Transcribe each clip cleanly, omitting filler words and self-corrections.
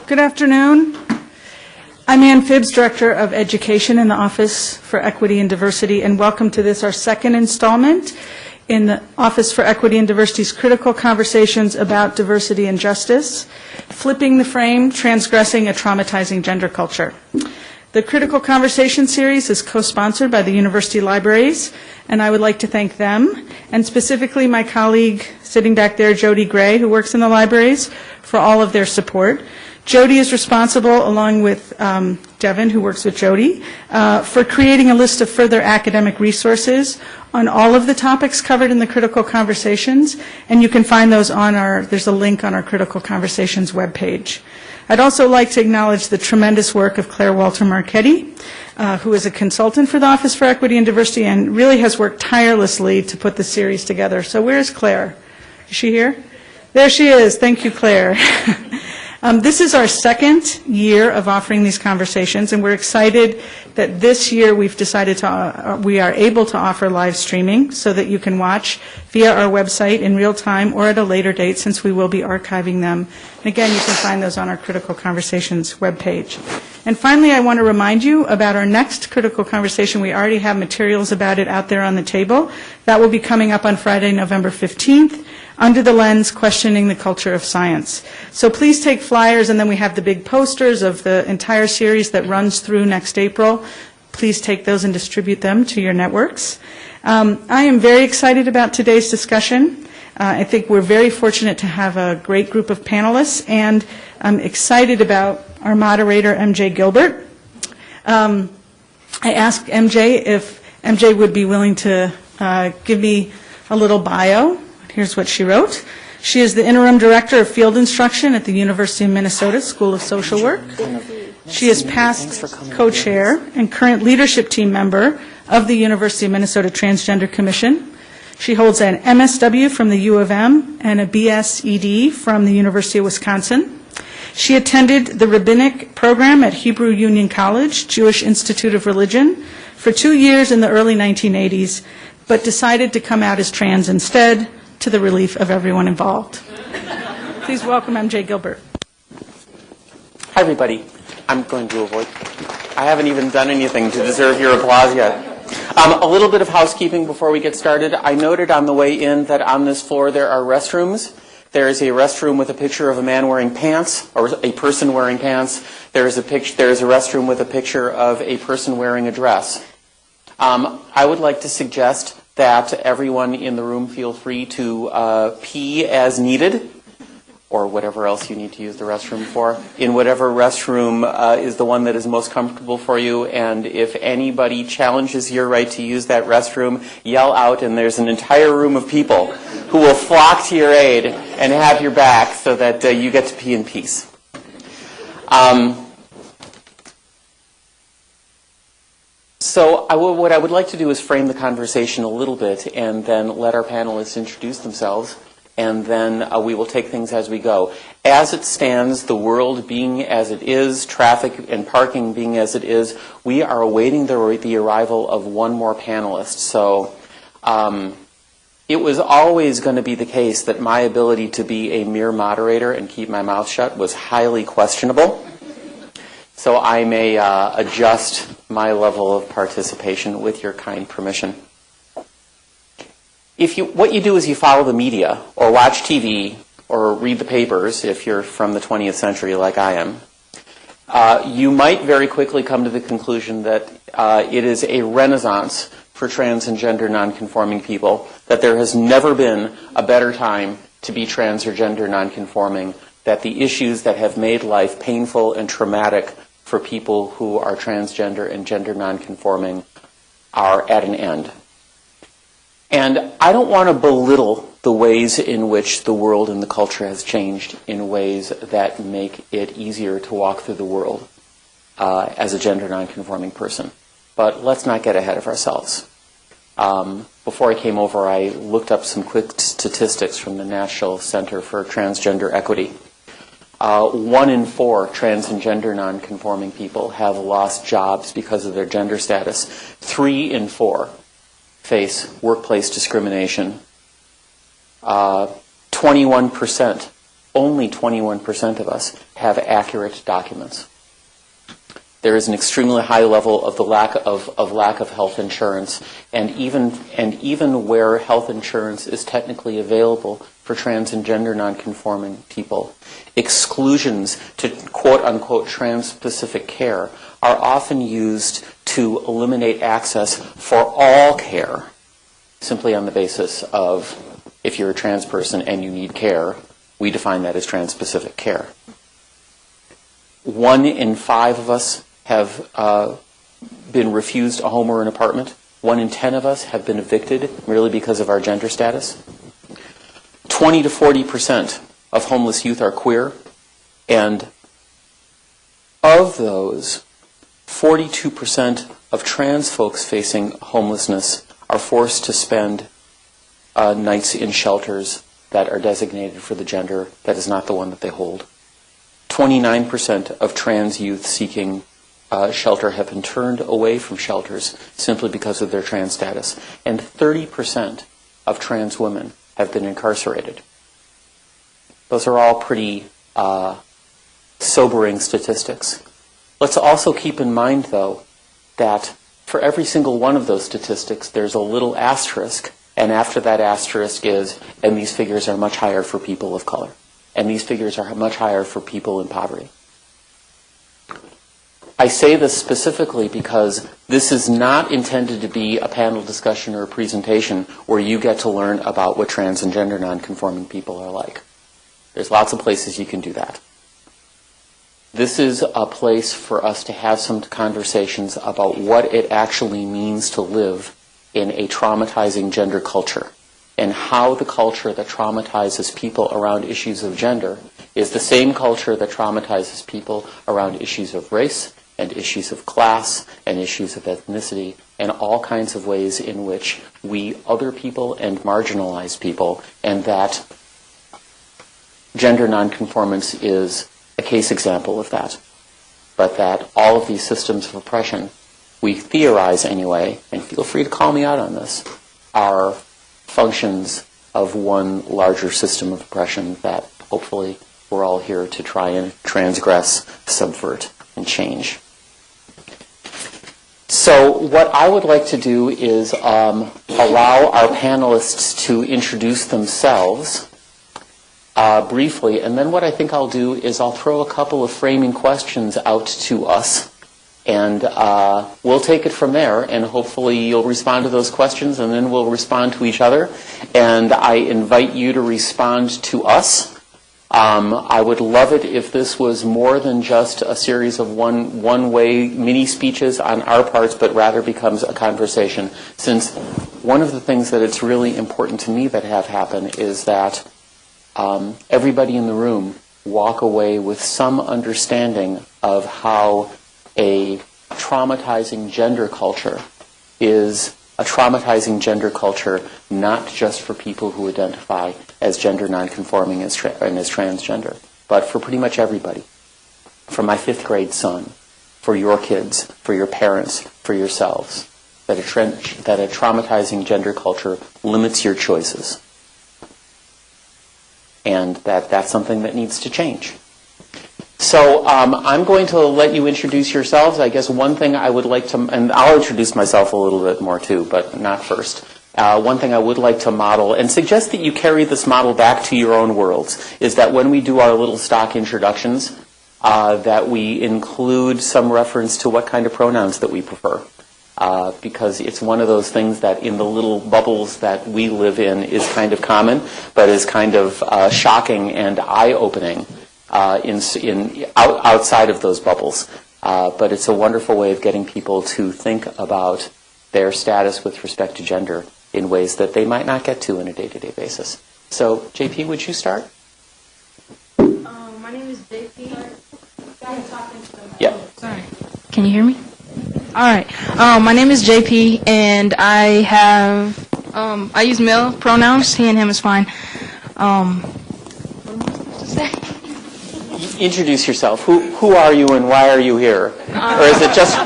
Good afternoon. I'm Ann Phibbs, Director of Education in the Office for Equity and Diversity, and welcome to this, our second installment in the Office for Equity and Diversity's critical conversations about diversity and justice, flipping the frame, transgressing a traumatizing gender culture. The Critical Conversation series is co-sponsored by the University Libraries, and I would like to thank them, and specifically my colleague sitting back there, Jody Gray, who works in the libraries, for all of their support. Jody is responsible, along with Devin, who works with Jody, for creating a list of further academic resources on all of the topics covered in the Critical Conversations, and you can find those on there's a link on our Critical Conversations webpage. I'd also like to acknowledge the tremendous work of Claire Walter Marchetti, who is a consultant for the Office for Equity and Diversity and really has worked tirelessly to put the series together. So where's Claire? Is she here? There she is. Thank you, Claire. This is our second year of offering these conversations, and we're excited that this year we've decided we are able to offer live streaming so that you can watch via our website in real time or at a later date, since we will be archiving them. And again, you can find those on our Critical Conversations webpage. And finally, I want to remind you about our next Critical Conversation. We already have materials about it out there on the table. That will be coming up on Friday, November 15th. Under the Lens, Questioning the Culture of Science. So please take flyers, and then we have the big posters of the entire series that runs through next April. Please take those and distribute them to your networks. I am very excited about today's discussion. I think we're very fortunate to have a great group of panelists, and I'm excited about our moderator, MJ Gilbert. I asked MJ if MJ would be willing to give me a little bio. Here's what she wrote. She is the Interim Director of Field Instruction at the University of Minnesota School of Social Work. She is past co-chair and current leadership team member of the University of Minnesota Transgender Commission. She holds an MSW from the U of M and a BS-ED from the University of Wisconsin. She attended the rabbinic program at Hebrew Union College, Jewish Institute of Religion, for 2 years in the early 1980s, but decided to come out as trans instead, to the relief of everyone involved. Please welcome MJ Gilbert. Hi, everybody. I'm going to avoid. I haven't even done anything to deserve your applause yet. A little bit of housekeeping before we get started. I noted on the way in that on this floor there are restrooms. There is a restroom with a picture of a man wearing pants, or a person wearing pants. There is a restroom with a picture of a person wearing a dress. I would like to suggest that everyone in the room feel free to pee as needed, or whatever else you need to use the restroom for, in whatever restroom is the one that is most comfortable for you. And if anybody challenges your right to use that restroom, yell out, and there's an entire room of people who will flock to your aid and have your back so that you get to pee in peace. So what I would like to do is frame the conversation a little bit and then let our panelists introduce themselves, and then we will take things as we go. As it stands, the world being as it is, traffic and parking being as it is, we are awaiting the arrival of one more panelist. So it was always going to be the case that my ability to be a mere moderator and keep my mouth shut was highly questionable. So I may adjust my level of participation with your kind permission. What you do is you follow the media, or watch TV, or read the papers if you're from the 20th century like I am. You might very quickly come to the conclusion that it is a renaissance for trans and gender nonconforming people, that there has never been a better time to be trans or gender nonconforming, that the issues that have made life painful and traumatic for people who are transgender and gender nonconforming are at an end. And I don't want to belittle the ways in which the world and the culture has changed in ways that make it easier to walk through the world as a gender nonconforming person. But let's not get ahead of ourselves. Before I came over, I looked up some quick statistics from the National Center for Transgender Equity. 1 in 4 trans and gender nonconforming people have lost jobs because of their gender status. 3 in 4 face workplace discrimination. 21% only 21% of us have accurate documents. There is an extremely high level of the lack of health insurance, and even where health insurance is technically available for trans and gender nonconforming people, exclusions to quote-unquote trans-specific care are often used to eliminate access for all care, simply on the basis of if you're a trans person and you need care, we define that as trans-specific care. 1 in 5 of us have been refused a home or an apartment. 1 in 10 of us have been evicted merely because of our gender status. 20 to 40% of homeless youth are queer, and of those, 42% of trans folks facing homelessness are forced to spend nights in shelters that are designated for the gender that is not the one that they hold. 29% of trans youth seeking shelter have been turned away from shelters simply because of their trans status. And 30% of trans women have been incarcerated. Those are all pretty sobering statistics. Let's also keep in mind, though, that for every single one of those statistics, there's a little asterisk, and after that asterisk is, and these figures are much higher for people of color, and these figures are much higher for people in poverty. I say this specifically because this is not intended to be a panel discussion or a presentation where you get to learn about what trans and gender nonconforming people are like. There's lots of places you can do that. This is a place for us to have some conversations about what it actually means to live in a traumatizing gender culture, and how the culture that traumatizes people around issues of gender is the same culture that traumatizes people around issues of race and issues of class and issues of ethnicity and all kinds of ways in which we other people and marginalize people, and that gender nonconformance is a case example of that. But that all of these systems of oppression, we theorize anyway, and feel free to call me out on this, are functions of one larger system of oppression that hopefully we're all here to try and transgress, subvert, and change. So what I would like to do is allow our panelists to introduce themselves briefly, and then what I think I'll do is I'll throw a couple of framing questions out to us, and we'll take it from there, and hopefully you'll respond to those questions, and then we'll respond to each other. And I invite you to respond to us. I would love it if this was more than just a series of one-way mini speeches on our parts, but rather becomes a conversation, since one of the things that it's really important to me that have happen is that everybody in the room walk away with some understanding of how a traumatizing gender culture is a traumatizing gender culture not just for people who identify as gender nonconforming and as transgender, but for pretty much everybody. For my 5th grade son, for your kids, for your parents, for yourselves, that a traumatizing gender culture limits your choices. And that's something that needs to change. So I'm going to let you introduce yourselves. I guess one thing I would like to, and I'll introduce myself a little bit more too, but not first. One thing I would like to model, and suggest that you carry this model back to your own worlds, is that when we do our little stock introductions, that we include some reference to what kind of pronouns that we prefer. Because it's one of those things that in the little bubbles that we live in is kind of common, but is kind of shocking and eye-opening outside of those bubbles. But it's a wonderful way of getting people to think about their status with respect to gender in ways that they might not get to on a day-to-day basis. So, JP, would you start? My name is JP. Yeah. Sorry. Can you hear me? All right. My name is JP, and I have I use male pronouns. He and him is fine. What am I supposed to say? Introduce yourself. Who are you and why are you here? Or is it just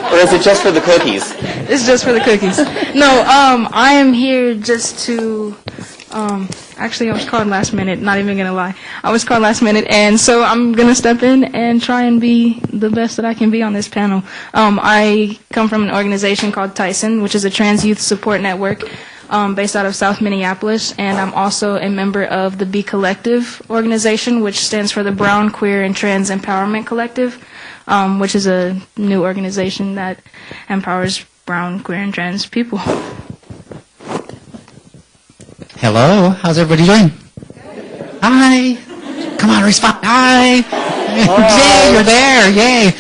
for the cookies? It's just for the cookies. No, I am here just to Actually, I was called last minute, not even going to lie. I was called last minute, and so I'm going to step in and try and be the best that I can be on this panel. I come from an organization called Tyson, which is a trans youth support network based out of South Minneapolis, and I'm also a member of the Be Collective organization, which stands for the Brown, Queer, and Trans Empowerment Collective, which is a new organization that empowers brown, queer, and trans people. Hello, how's everybody doing? Hi. Come on, respond. Hi. Yay, you're there. Yay.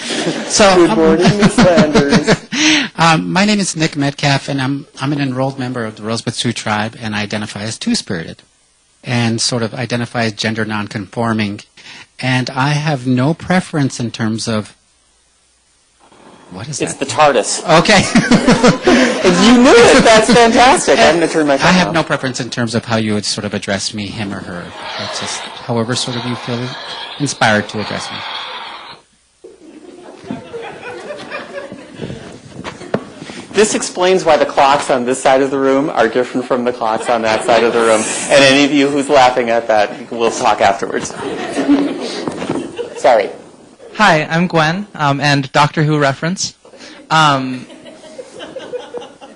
So, Good morning, Ms. Sanders. my name is Nick Metcalf, and I'm an enrolled member of the Rosebud Sioux tribe, and I identify as two-spirited, and sort of identify as gender nonconforming. And I have no preference in terms of what is It's that? the TARDIS. Okay. You knew it. That's fantastic. I'm going to turn my phone I have off. no preference in terms of how you would sort of address me, him or her. It's just however sort of you feel inspired to address me. This explains why the clocks on this side of the room are different from the clocks on that side of the room. And any of you who's laughing at that, we'll talk afterwards. Sorry. Hi, I'm Gwen, and Doctor Who reference. I'm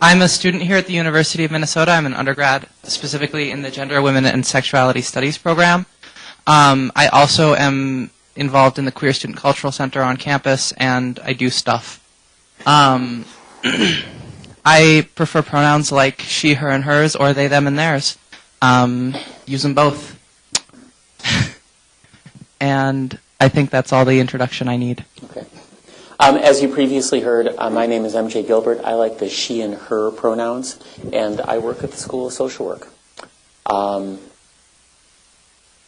a student here at the University of Minnesota. I'm an undergrad, specifically in the Gender, Women, and Sexuality Studies program. I also am involved in the Queer Student Cultural Center on campus, and I do stuff. I prefer pronouns like she, her, and hers, or they, them, and theirs. Use them both. And I think that's all the introduction I need. Okay. As you previously heard, my name is MJ Gilbert. I like the she and her pronouns, and I work at the School of Social Work. And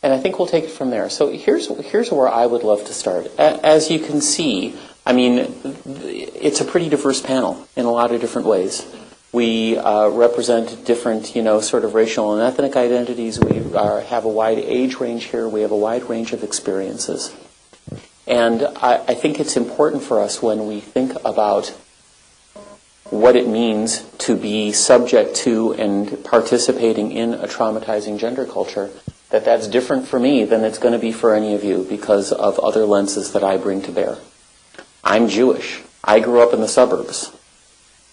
I think we'll take it from there. So here's where I would love to start. As you can see, I mean, it's a pretty diverse panel in a lot of different ways. We represent different, sort of racial and ethnic identities. We have a wide age range here. We have a wide range of experiences. And I think it's important for us when we think about what it means to be subject to and participating in a traumatizing gender culture, that's different for me than it's going to be for any of you because of other lenses that I bring to bear. I'm Jewish. I grew up in the suburbs.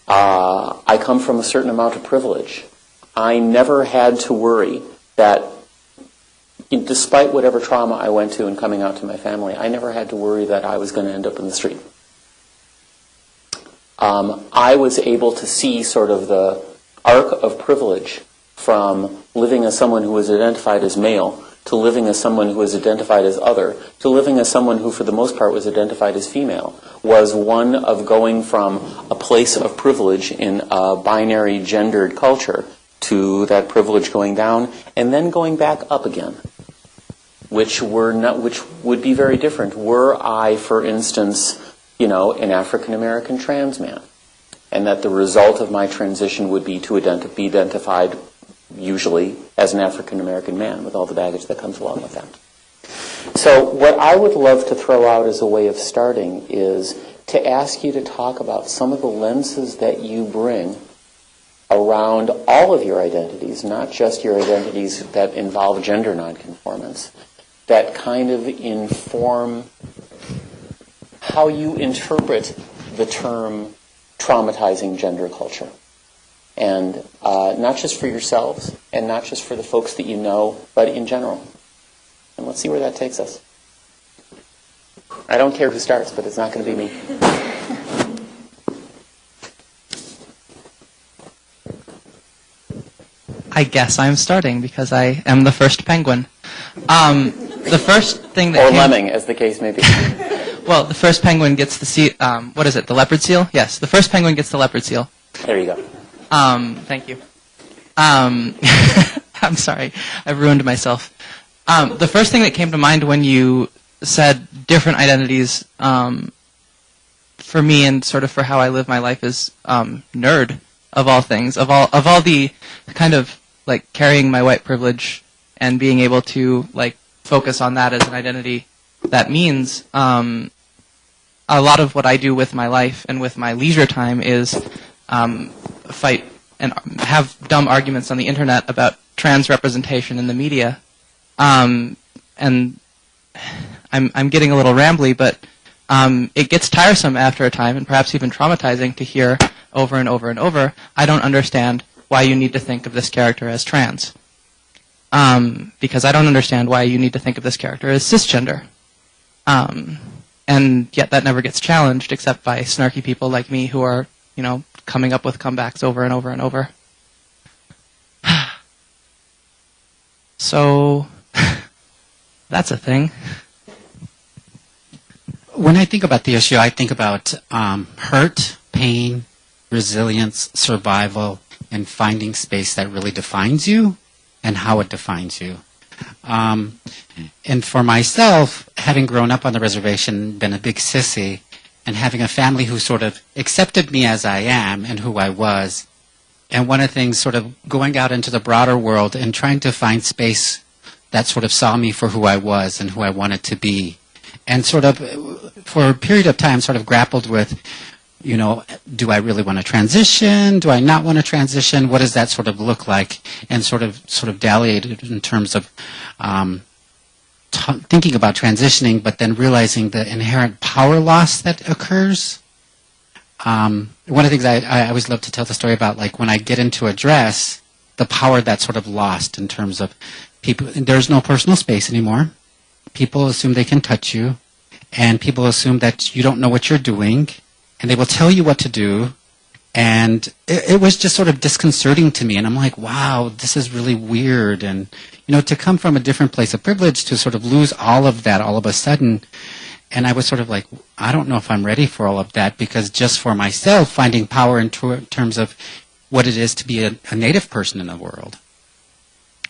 I come from a certain amount of privilege. I never had to worry that, despite whatever trauma I went to in coming out to my family, I never had to worry that I was going to end up in the street. I was able to see sort of the arc of privilege from living as someone who was identified as male to living as someone who was identified as other to living as someone who, for the most part, was identified as female, was one of going from a place of privilege in a binary gendered culture to that privilege going down and then going back up again. Which would be very different were I, for instance, an African American trans man, and that the result of my transition would be to be identified usually as an African American man with all the baggage that comes along with that. So what I would love to throw out as a way of starting is to ask you to talk about some of the lenses that you bring around all of your identities, not just your identities that involve gender nonconformance, that kind of inform how you interpret the term traumatizing gender culture. And not just for yourselves, and not just for the folks that you know, but in general. And let's see where that takes us. I don't care who starts, but it's not going to be me. I guess I'm starting because I am the first penguin. The first thing that Or lemming, as the case may be. Well, the first penguin gets the seal. What is it? The leopard seal? Yes, the first penguin gets the leopard seal. There you go. Thank you. I'm sorry, I've ruined myself. The first thing that came to mind when you said different identities, for me and sort of for how I live my life is nerd of all things, of all the kind of like carrying my white privilege and being able to like focus on that as an identity. That means a lot of what I do with my life and with my leisure time is fight and have dumb arguments on the internet about trans representation in the media. And I'm getting a little rambly, but it gets tiresome after a time, and perhaps even traumatizing, to hear over and over and over, I don't understand why you need to think of this character as trans. Because I don't understand why you need to think of this character as cisgender. And yet that never gets challenged except by snarky people like me who are, coming up with comebacks over and over and over. So, that's a thing. When I think about the issue, I think about hurt, pain, resilience, survival, and finding space that really defines you and how it defines you. And for myself, having grown up on the reservation, been a big sissy, and having a family who sort of accepted me as I am and who I was, and one of the things sort of going out into the broader world and trying to find space that sort of saw me for who I was and who I wanted to be. And sort of, for a period of time, sort of grappled with, do I really want to transition? Do I not want to transition? What does that sort of look like? And sort of dallied in terms of thinking about transitioning, but then realizing the inherent power loss that occurs. One of the things I always love to tell the story about, like when I get into a dress, the power that's sort of lost in terms of people. There's no personal space anymore. People assume they can touch you, and people assume that you don't know what you're doing, and they will tell you what to do. And it was just sort of disconcerting to me, and I'm like, wow, this is really weird. And to come from a different place of privilege to sort of lose all of that all of a sudden. And I was sort of like, I don't know if I'm ready for all of that, because just for myself, finding power in terms of what it is to be a Native person in the world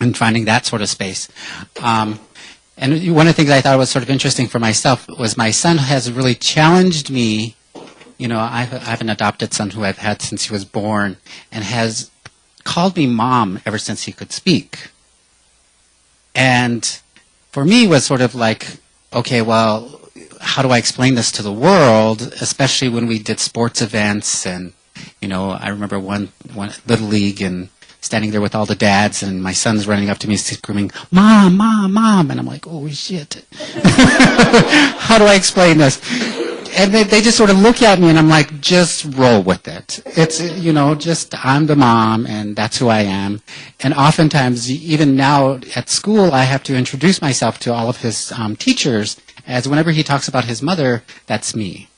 and finding that sort of space. And one of the things I thought was sort of interesting for myself was my son has really challenged me. I have an adopted son who I've had since he was born and has called me mom ever since he could speak. And for me was sort of like, okay, well, how do I explain this to the world, especially when we did sports events and, I remember one Little League and standing there with all the dads and my son's running up to me screaming, Mom, Mom, Mom. And I'm like, oh, shit. How do I explain this? And they just sort of look at me and I'm like, just roll with it. It's, just I'm the mom and that's who I am. And oftentimes, even now at school, I have to introduce myself to all of his teachers as whenever he talks about his mother, that's me.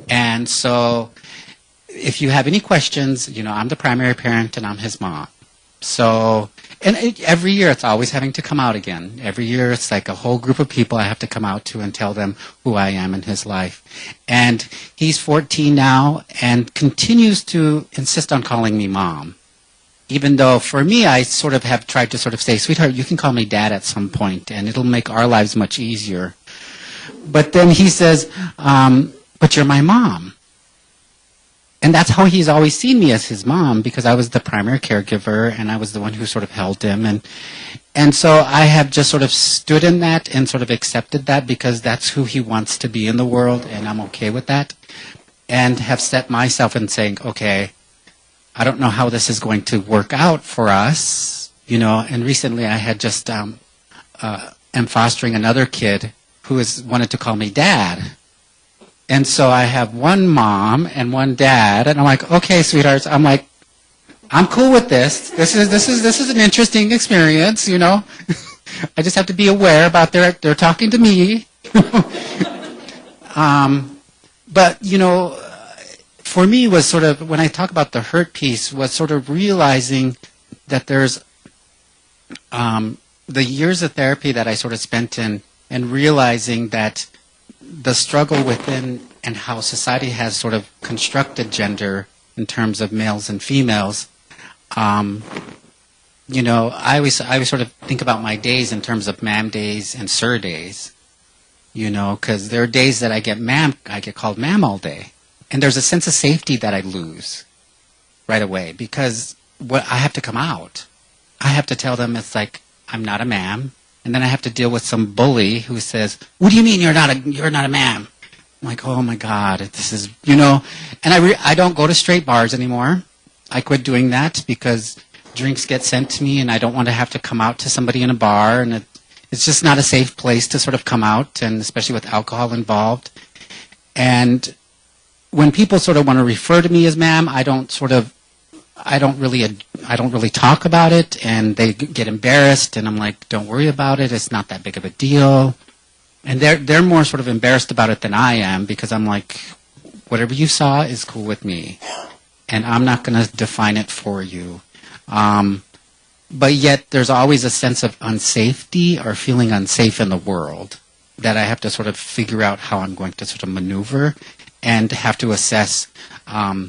And so if you have any questions, I'm the primary parent and I'm his mom. So, and every year it's always having to come out again. Every year it's like a whole group of people I have to come out to and tell them who I am in his life. And he's 14 now and continues to insist on calling me mom. Even though for me, I sort of have tried to sort of say, sweetheart, you can call me dad at some point and it'll make our lives much easier. But then he says, but you're my mom. And that's how he's always seen me, as his mom, because I was the primary caregiver and I was the one who sort of held him. And so I have just sort of stood in that and sort of accepted that because that's who he wants to be in the world and I'm okay with that. And have set myself in saying, okay, I don't know how this is going to work out for us, and recently I had just am fostering another kid who wanted to call me dad. And so I have one mom and one dad, and I'm like, okay, sweethearts, I'm like, I'm cool with this. This is an interesting experience, I just have to be aware about they're talking to me. But, for me was sort of, when I talk about the hurt piece, was sort of realizing that there's the years of therapy that I sort of spent in and realizing that the struggle within and how society has sort of constructed gender in terms of males and females. I always sort of think about my days in terms of ma'am days and sir days, because there are days that I get called ma'am all day. And there's a sense of safety that I lose right away because I have to come out. I have to tell them it's like, I'm not a ma'am. And then I have to deal with some bully who says, what do you mean you're not a ma'am? I'm like, oh my God, this is, and I don't go to straight bars anymore. I quit doing that because drinks get sent to me and I don't want to have to come out to somebody in a bar, and it's just not a safe place to sort of come out, and especially with alcohol involved. And when people sort of want to refer to me as ma'am, I don't really talk about it, and they get embarrassed, and I'm like, don't worry about it, it's not that big of a deal. And they're more sort of embarrassed about it than I am, because I'm like, whatever you saw is cool with me, and I'm not going to define it for you. But yet there's always a sense of unsafety or feeling unsafe in the world that I have to sort of figure out how I'm going to sort of maneuver, and have to assess, how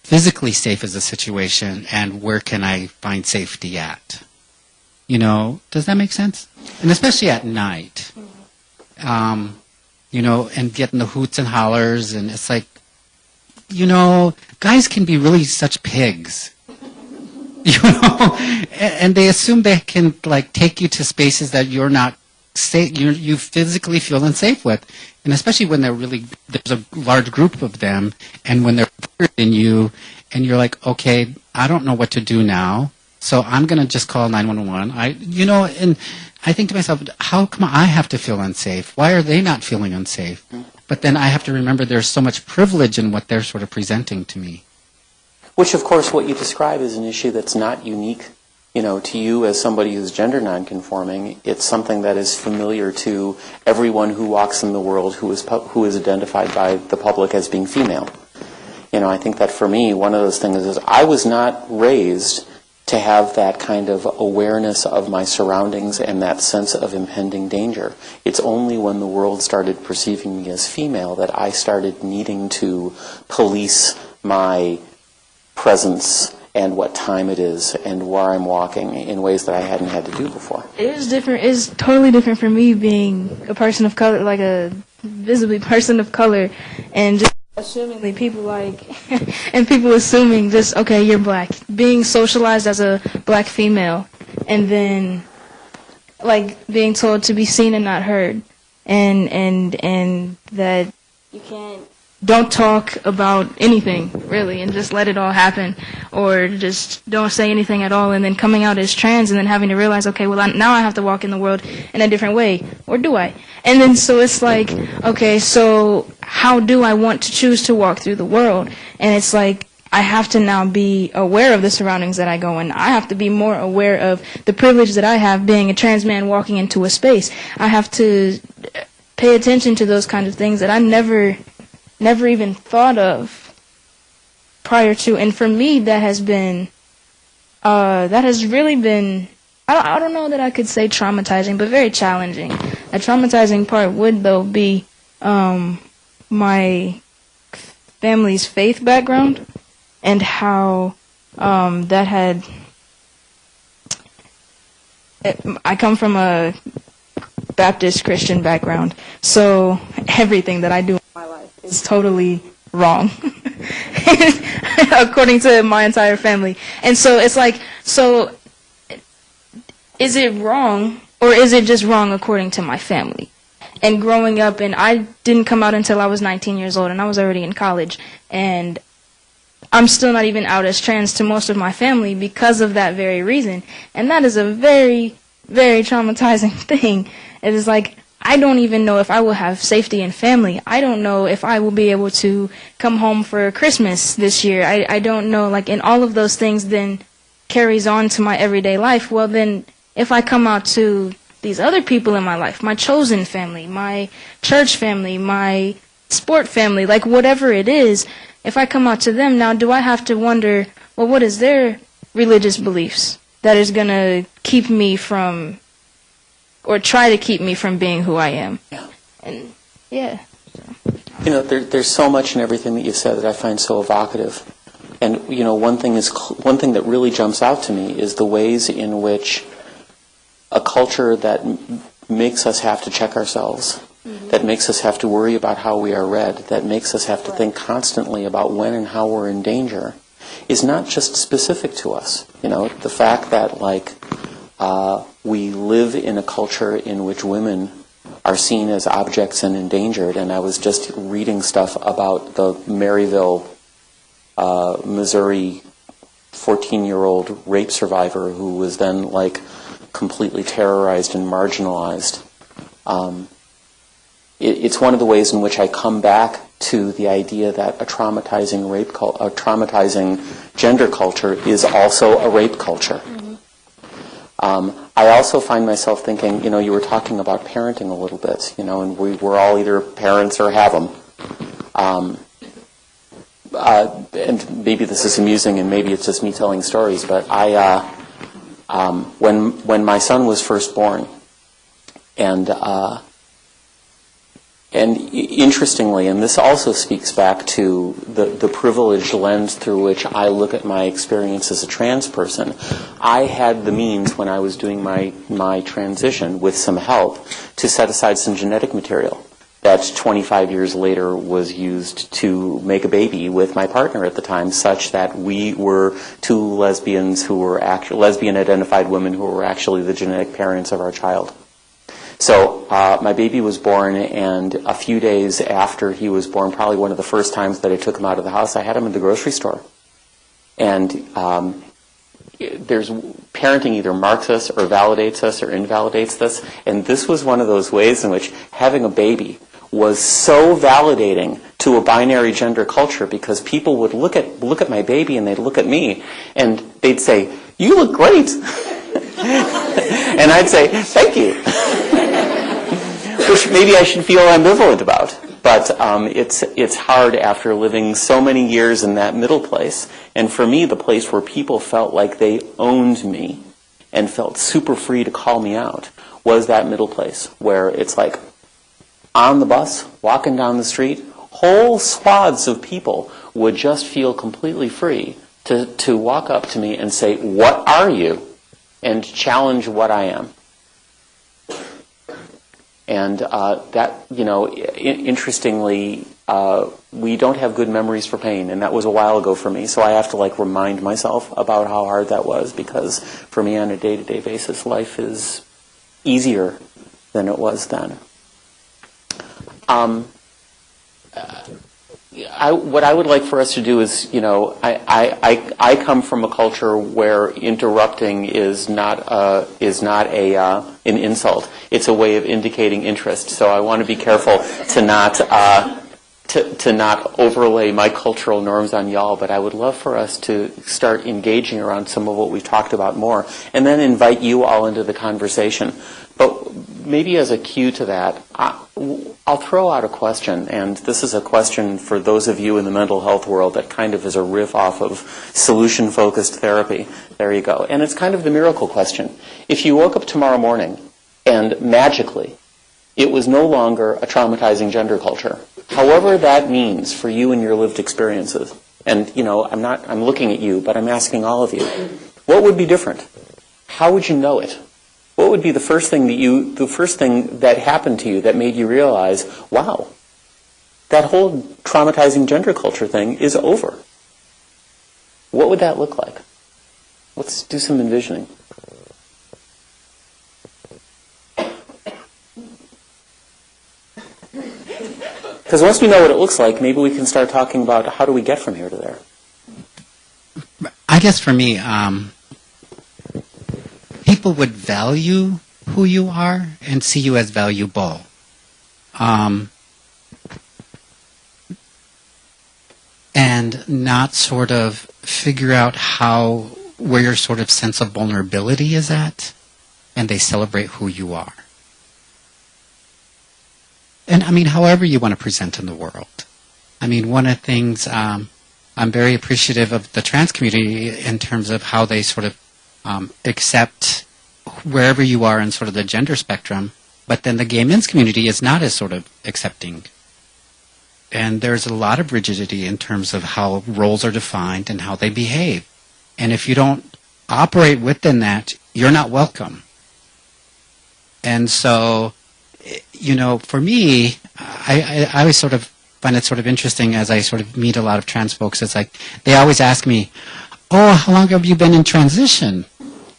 physically safe is the situation and where can I find safety at. Does that make sense? And especially at night, and getting the hoots and hollers, and it's like, guys can be really such pigs. And they assume they can take you to spaces that you're not safe, you physically feel unsafe with, and especially when there's a large group of them, and when they're bigger than you, and you're like, okay, I don't know what to do now, so I'm going to just call 911. And I think to myself, how come I have to feel unsafe? Why are they not feeling unsafe? But then I have to remember there's so much privilege in what they're sort of presenting to me. Which, of course, what you describe is an issue that's not unique, to you as somebody who's gender nonconforming. It's something that is familiar to everyone who walks in the world who is identified by the public as being female. I think that for me, one of those things is I was not raised to have that kind of awareness of my surroundings and that sense of impending danger. It's only when the world started perceiving me as female that I started needing to police my presence and what time it is and where I'm walking in ways that I hadn't had to do before. It was different. It's totally different for me being a person of color, like a visibly person of color, and just assumingly people and people assuming just, okay, you're black. Being socialized as a black female, and then being told to be seen and not heard, and that you don't talk about anything, really, and just let it all happen, or just don't say anything at all, and then coming out as trans, and then having to realize, okay, well, now I have to walk in the world in a different way, or do I? And then so it's like, okay, so how do I want to choose to walk through the world? And it's like, I have to now be aware of the surroundings that I go in. I have to be more aware of the privilege that I have being a trans man walking into a space. I have to pay attention to those kinds of things that I never even thought of prior to. And for me, that has really been, I don't know that I could say traumatizing, but very challenging. A traumatizing part would, though, be my family's faith background and how that had, I come from a Baptist Christian background, so everything that I do in my life is totally wrong according to my entire family. And so it's like, so is it wrong, or is it just wrong according to my family? And growing up, and I didn't come out until I was 19 years old, and I was already in college, and I'm still not even out as trans to most of my family because of that very reason. And that is a very, very traumatizing thing. It is like, I don't even know if I will have safety in family. I don't know if I will be able to come home for Christmas this year. I don't know, and all of those things then carries on to my everyday life. Well, then, if I come out to these other people in my life, my chosen family, my church family, my sport family, whatever it is, if I come out to them, now do I have to wonder, well, what is their religious beliefs that is going to keep me from, or try to keep me from being who I am? Yeah. And, yeah. There's so much in everything that you said that I find so evocative. And, one thing that really jumps out to me is the ways in which a culture that makes us have to check ourselves, that makes us have to worry about how we are read, that makes us have to think constantly about when and how we're in danger, is not just specific to us. The fact that, we live in a culture in which women are seen as objects and endangered, and I was just reading stuff about the Maryville, Missouri 14-year-old rape survivor who was then like completely terrorized and marginalized. It's one of the ways in which I come back to the idea that a traumatizing gender culture is also a rape culture. I also find myself thinking, you were talking about parenting a little bit, and we're all either parents or have them. And maybe this is amusing, and maybe it's just me telling stories, but when my son was first born, and interestingly, and this also speaks back to the privileged lens through which I look at my experience as a trans person, I had the means when I was doing my transition with some help to set aside some genetic material that 25 years later was used to make a baby with my partner at the time, such that we were two lesbians who were actually lesbian-identified women who were actually the genetic parents of our child. So my baby was born, and a few days after he was born, probably one of the first times that I took him out of the house, I had him in the grocery store. And parenting either marks us or validates us or invalidates this, and this was one of those ways in which having a baby was so validating to a binary gender culture, because people would look at my baby and they'd look at me and they'd say, "You look great." And I'd say, "Thank you." Which maybe I should feel ambivalent about. But it's hard after living so many years in that middle place. And for me, the place where people felt like they owned me and felt super free to call me out was that middle place where it's like on the bus, walking down the street, whole swaths of people would just feel completely free to walk up to me and say, "What are you?" and challenge what I am. And that, interestingly, we don't have good memories for pain, and that was a while ago for me. So I have to remind myself about how hard that was, because for me on a day-to-day basis, life is easier than it was then. What I would like for us to do is, I come from a culture where interrupting is not an insult. It's a way of indicating interest. So I want to be careful to not overlay my cultural norms on y'all. But I would love for us to start engaging around some of what we've talked about more, and then invite you all into the conversation. But maybe as a cue to that, I'll throw out a question, and this is a question for those of you in the mental health world that kind of is a riff off of solution-focused therapy. There you go. And it's kind of the miracle question. If you woke up tomorrow morning and magically it was no longer a traumatizing gender culture, however that means for you and your lived experiences, and I'm looking at you, but I'm asking all of you, what would be different? How would you know it? What would be the first thing that happened to you that made you realize, wow, that whole traumatizing gender culture thing is over? What would that look like? Let's do some envisioning. Because once we know what it looks like, maybe we can start talking about how do we get from here to there. I guess for me, people would value who you are and see you as valuable. And not sort of figure out where your sort of sense of vulnerability is at, and they celebrate who you are. And however you want to present in the world. One of the things I'm very appreciative of the trans community in terms of how they sort of accept wherever you are in sort of the gender spectrum, but then the gay men's community is not as sort of accepting. And there's a lot of rigidity in terms of how roles are defined and how they behave. And if you don't operate within that, you're not welcome. And so, for me, I always sort of find it sort of interesting as I sort of meet a lot of trans folks. It's like, they always ask me, "Oh, how long have you been in transition?"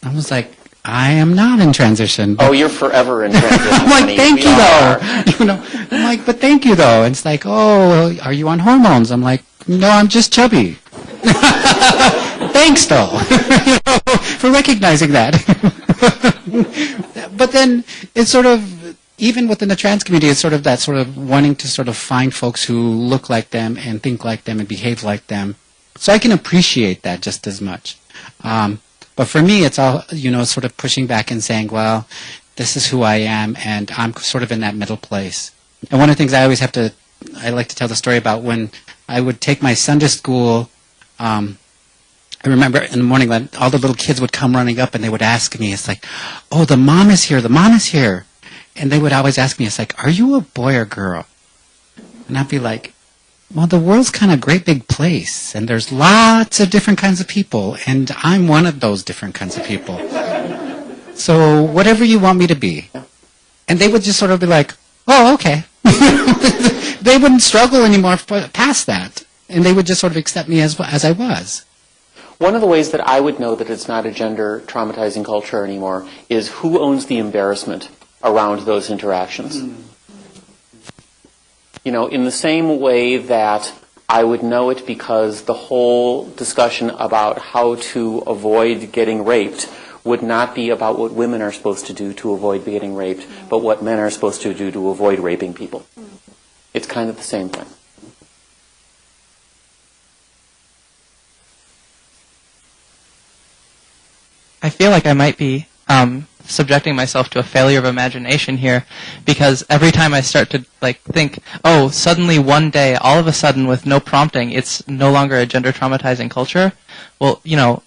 I was like, I am not in transition. Oh, you're forever in transition. I'm like, thank you, though. I'm like, but thank you, though. And it's like, oh, are you on hormones? I'm like, no, I'm just chubby. thanks, though, for recognizing that. But then it's sort of, even within the trans community, it's sort of that sort of wanting to sort of find folks who look like them and think like them and behave like them. So I can appreciate that just as much. But for me, it's all, sort of pushing back and saying, well, this is who I am, and I'm sort of in that middle place. And one of the things I like to tell the story about when I would take my son to school. I remember in the morning when all the little kids would come running up and they would ask me, it's like, oh, the mom is here, the mom is here. And they would always ask me, it's like, are you a boy or girl? And I'd be like, well, the world's kind of a great big place, and there's lots of different kinds of people, and I'm one of those different kinds of people. So whatever you want me to be. And they would just sort of be like, oh, okay. They wouldn't struggle anymore past that. And they would just sort of accept me as I was. One of the ways that I would know that it's not a gender traumatizing culture anymore is who owns the embarrassment around those interactions. In the same way that I would know it because the whole discussion about how to avoid getting raped would not be about what women are supposed to do to avoid getting raped, but what men are supposed to do to avoid raping people. It's kind of the same thing. I feel like I might be subjecting myself to a failure of imagination here, because every time I start to think, oh, suddenly one day, all of a sudden, with no prompting, it's no longer a gender traumatizing culture. Well,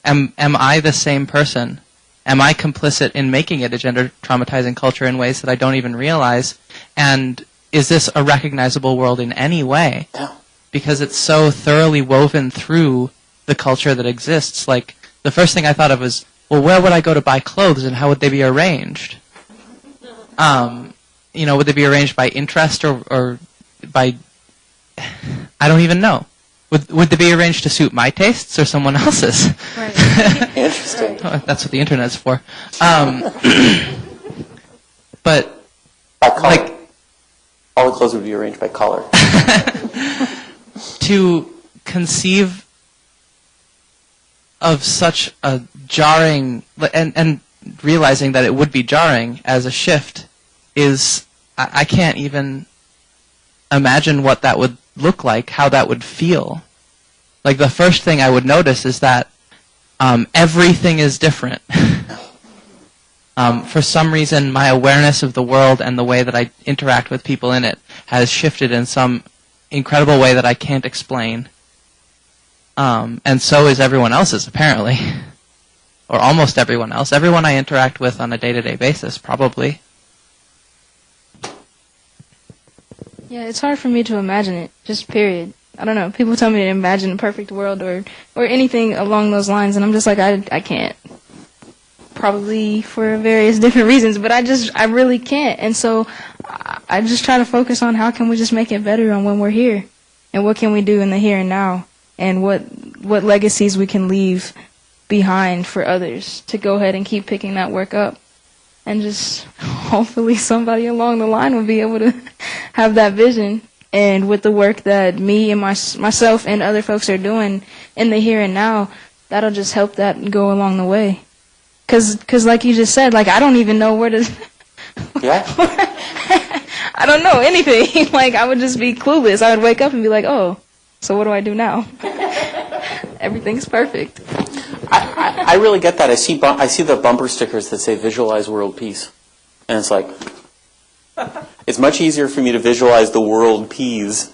am I the same person? Am I complicit in making it a gender traumatizing culture in ways that I don't even realize? And is this a recognizable world in any way? Yeah. Because it's so thoroughly woven through the culture that exists. Like, the first thing I thought of was, well, where would I go to buy clothes, and how would they be arranged? Would they be arranged by interest or by, I don't even know. Would they be arranged to suit my tastes or someone else's? Right. Interesting. Oh, that's what the internet's for. But By color. All the clothes would be arranged by color. to conceive of such a jarring, and realizing that it would be jarring as a shift is, I can't even imagine what that would look like, how that would feel. Like, the first thing I would notice is that everything is different. For some reason, my awareness of the world and the way that I interact with people in it has shifted in some incredible way that I can't explain. And so is everyone else's, apparently. Or almost everyone else. Everyone I interact with on a day-to-day basis, probably. Yeah, it's hard for me to imagine it, just period. I don't know. People tell me to imagine a perfect world or anything along those lines, and I'm just like, I can't. Probably for various different reasons, but I really can't. And so I just try to focus on how can we just make it better on when we're here, and what can we do in the here and now, and what legacies we can leave behind for others to go ahead and keep picking that work up. And just hopefully somebody along the line will be able to have that vision. And with the work that me and myself and other folks are doing in the here and now, that'll just help that go along the way. Cause like you just said, like, I don't even know where to... Yeah. I don't know anything. Like, I would just be clueless. I would wake up and be like, oh, so what do I do now? Everything's perfect. I really get that. I see the bumper stickers that say "Visualize World Peace," and it's like, it's much easier for me to visualize the world peas,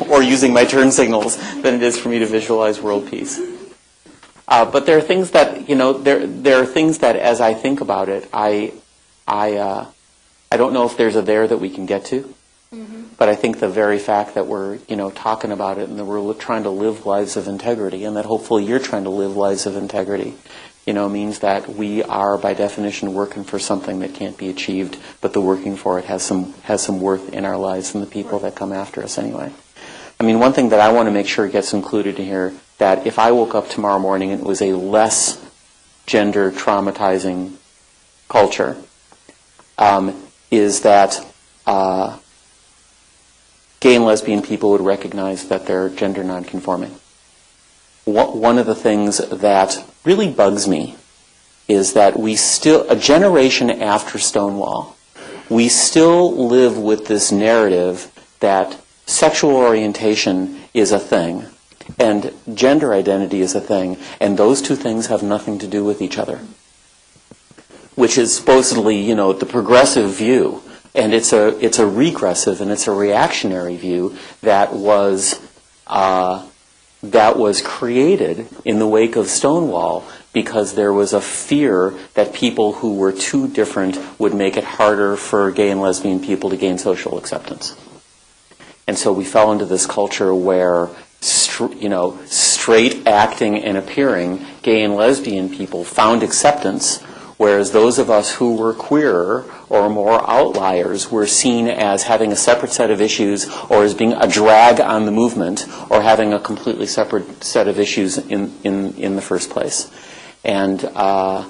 or using my turn signals, than it is for me to visualize world peace. But there are things that there are things that, as I think about it, I don't know if there's a there that we can get to. But I think the very fact that we're, talking about it and that we're trying to live lives of integrity, and that hopefully you're trying to live lives of integrity, means that we are, by definition, working for something that can't be achieved, but the working for it has some worth in our lives and the people that come after us anyway. I mean, one thing that I want to make sure gets included in here, that if I woke up tomorrow morning and it was a less gender traumatizing culture, is that gay and lesbian people would recognize that they're gender nonconforming. one of the things that really bugs me is that we still, a generation after Stonewall, we still live with this narrative that sexual orientation is a thing and gender identity is a thing, and those two things have nothing to do with each other, which is supposedly, the progressive view. And it's a regressive and it's a reactionary view that was created in the wake of Stonewall because there was a fear that people who were too different would make it harder for gay and lesbian people to gain social acceptance. And so we fell into this culture where straight acting and appearing gay and lesbian people found acceptance, whereas those of us who were queer or more outliers were seen as having a separate set of issues or as being a drag on the movement or having a completely separate set of issues in the first place. And I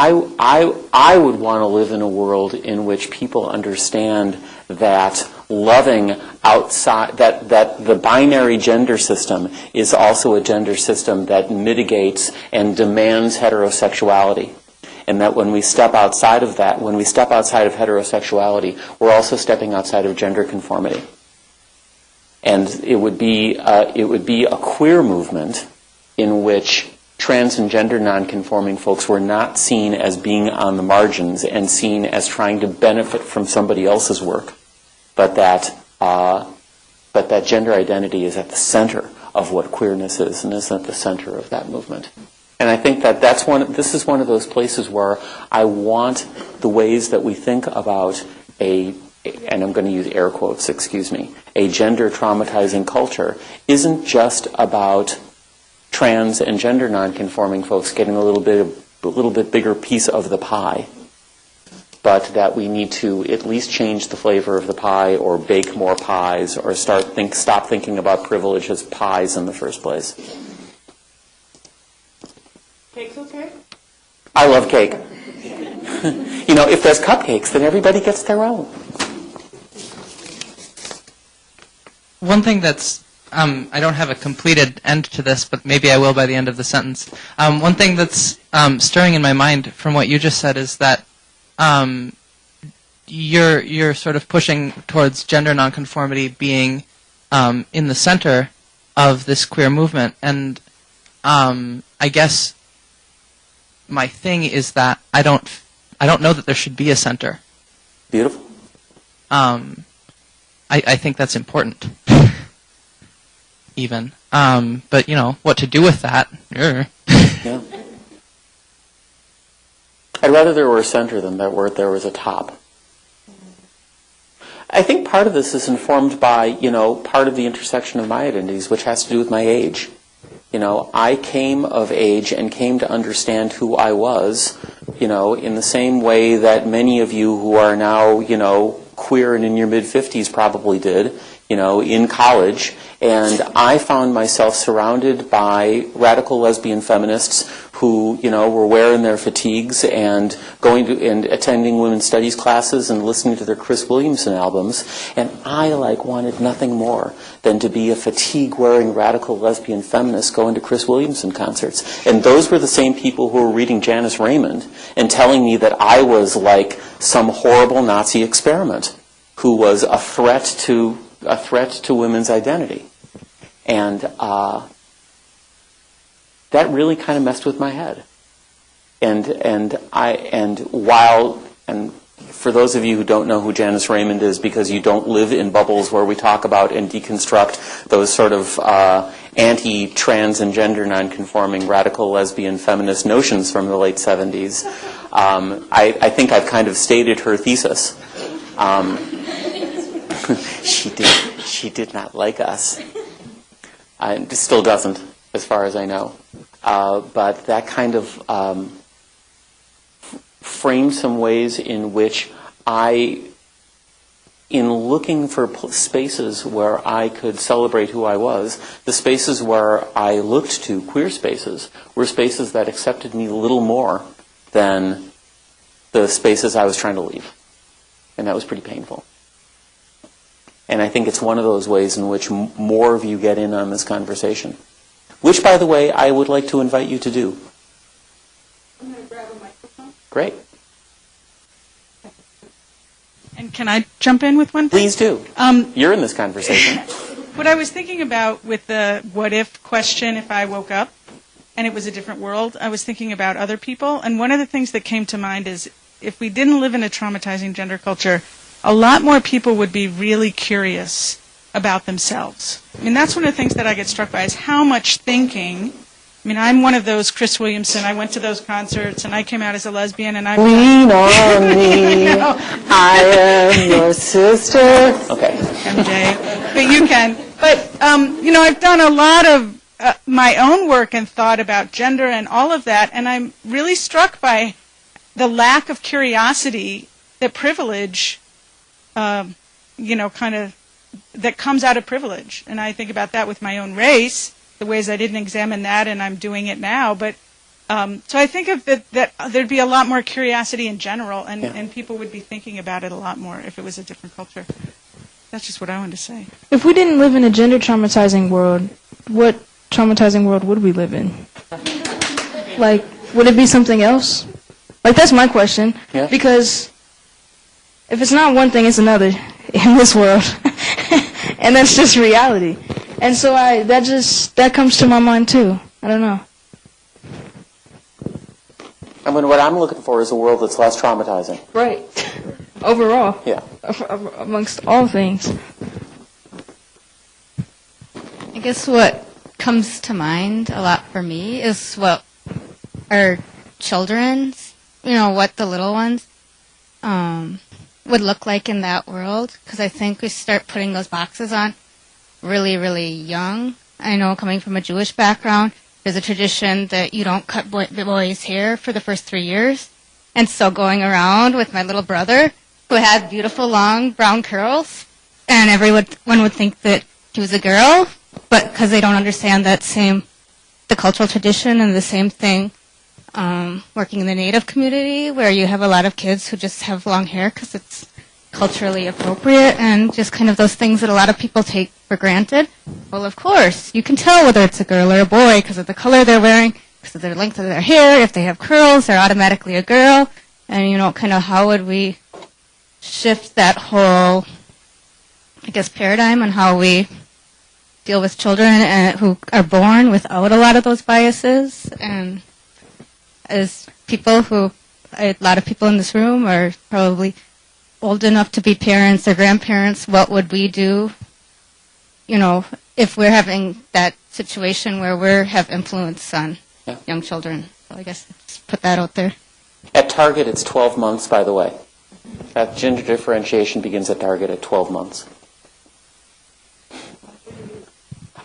would want to live in a world in which people understand that loving outside, that the binary gender system is also a gender system that mitigates and demands heterosexuality. And that when we step outside of that, when we step outside of heterosexuality, we're also stepping outside of gender conformity. And it would be a queer movement in which trans and gender nonconforming folks were not seen as being on the margins and seen as trying to benefit from somebody else's work, but that gender identity is at the center of what queerness is and is at the center of that movement. And I think that this is one of those places where I want the ways that we think about and I'm going to use air quotes, excuse me, a gender traumatizing culture isn't just about trans and gender nonconforming folks getting a little bit bigger piece of the pie, but that we need to at least change the flavor of the pie or bake more pies or stop thinking about privilege as pies in the first place. Cake's okay? I love cake. If there's cupcakes, then everybody gets their own. One thing that's, I don't have a completed end to this, but maybe I will by the end of the sentence. One thing that's stirring in my mind from what you just said is that you're sort of pushing towards gender nonconformity being in the center of this queer movement, and I guess my thing is that I don't know that there should be a center. Beautiful. I think that's important, even. But what to do with that? Yeah. I'd rather there were a center than there was a top. I think part of this is informed by, part of the intersection of my identities, which has to do with my age. I came of age and came to understand who I was, in the same way that many of you who are now, queer and in your mid-50s probably did, in college. And I found myself surrounded by radical lesbian feminists who, were wearing their fatigues and going to and attending women's studies classes and listening to their Chris Williamson albums. And I wanted nothing more than to be a fatigue-wearing radical lesbian feminist going to Chris Williamson concerts. And those were the same people who were reading Janice Raymond and telling me that I was like some horrible Nazi experiment who was a threat to women's identity. And that really kind of messed with my head. And for those of you who don't know who Janice Raymond is because you don't live in bubbles where we talk about and deconstruct those sort of anti-trans and gender nonconforming radical lesbian feminist notions from the late 70s, I think I've kind of stated her thesis. She did not like us. Still doesn't, as far as I know. But that kind of framed some ways in which in looking for spaces where I could celebrate who I was, the spaces where I looked to, queer spaces, were spaces that accepted me a little more than the spaces I was trying to leave. And that was pretty painful. And I think it's one of those ways in which more of you get in on this conversation. which, by the way, I would like to invite you to do. I'm going to grab a microphone. Great. And can I jump in with one thing? Please do. You're in this conversation. What I was thinking about with the what if question, if I woke up and it was a different world, I was thinking about other people. And one of the things that came to mind is if we didn't live in a traumatizing gender culture, a lot more people would be really curious about themselves. I mean, that's one of the things that I get struck by is how much thinking. I mean, I'm one of those, Chris Williamson, I went to those concerts and I came out as a lesbian and I'm... Lean on me, I am your sister. Okay. MJ, but you can. But, I've done a lot of my own work and thought about gender and all of that, and I'm really struck by the lack of curiosity that privilege, kind of, that comes out of privilege. And I think about that with my own race, the ways I didn't examine that, and I'm doing it now. But so I think of that there'd be a lot more curiosity in general, and people would be thinking about it a lot more if it was a different culture. That's just what I wanted to say. If we didn't live in a gender traumatizing world, what traumatizing world would we live in? Like, would it be something else? Like, that's my question. Yeah. Because if it's not one thing, it's another in this world. And that's just reality. And so that comes to my mind too. I don't know. I mean, what I'm looking for is a world that's less traumatizing. Right. Overall. Yeah. Amongst all things. I guess what comes to mind a lot for me is what our children's, what the little ones would look like in that world. Because I think we start putting those boxes on really, really young. I know coming from a Jewish background, there's a tradition that you don't cut the boys' hair for the first 3 years. And so going around with my little brother, who had beautiful long brown curls, and everyone would think that he was a girl, but because they don't understand the cultural tradition and the same thing working in the Native community, where you have a lot of kids who just have long hair because it's culturally appropriate, and just kind of those things that a lot of people take for granted. Well, of course, you can tell whether it's a girl or a boy because of the color they're wearing, because of the length of their hair. If they have curls, they're automatically a girl. And, kind of how would we shift that whole, paradigm on how we deal with children who are born without a lot of those biases. And as people a lot of people in this room are probably old enough to be parents or grandparents, what would we do, if we're having that situation where we have influence on young children? So I guess just put that out there. At Target, it's 12 months, by the way. That gender differentiation begins at Target at 12 months.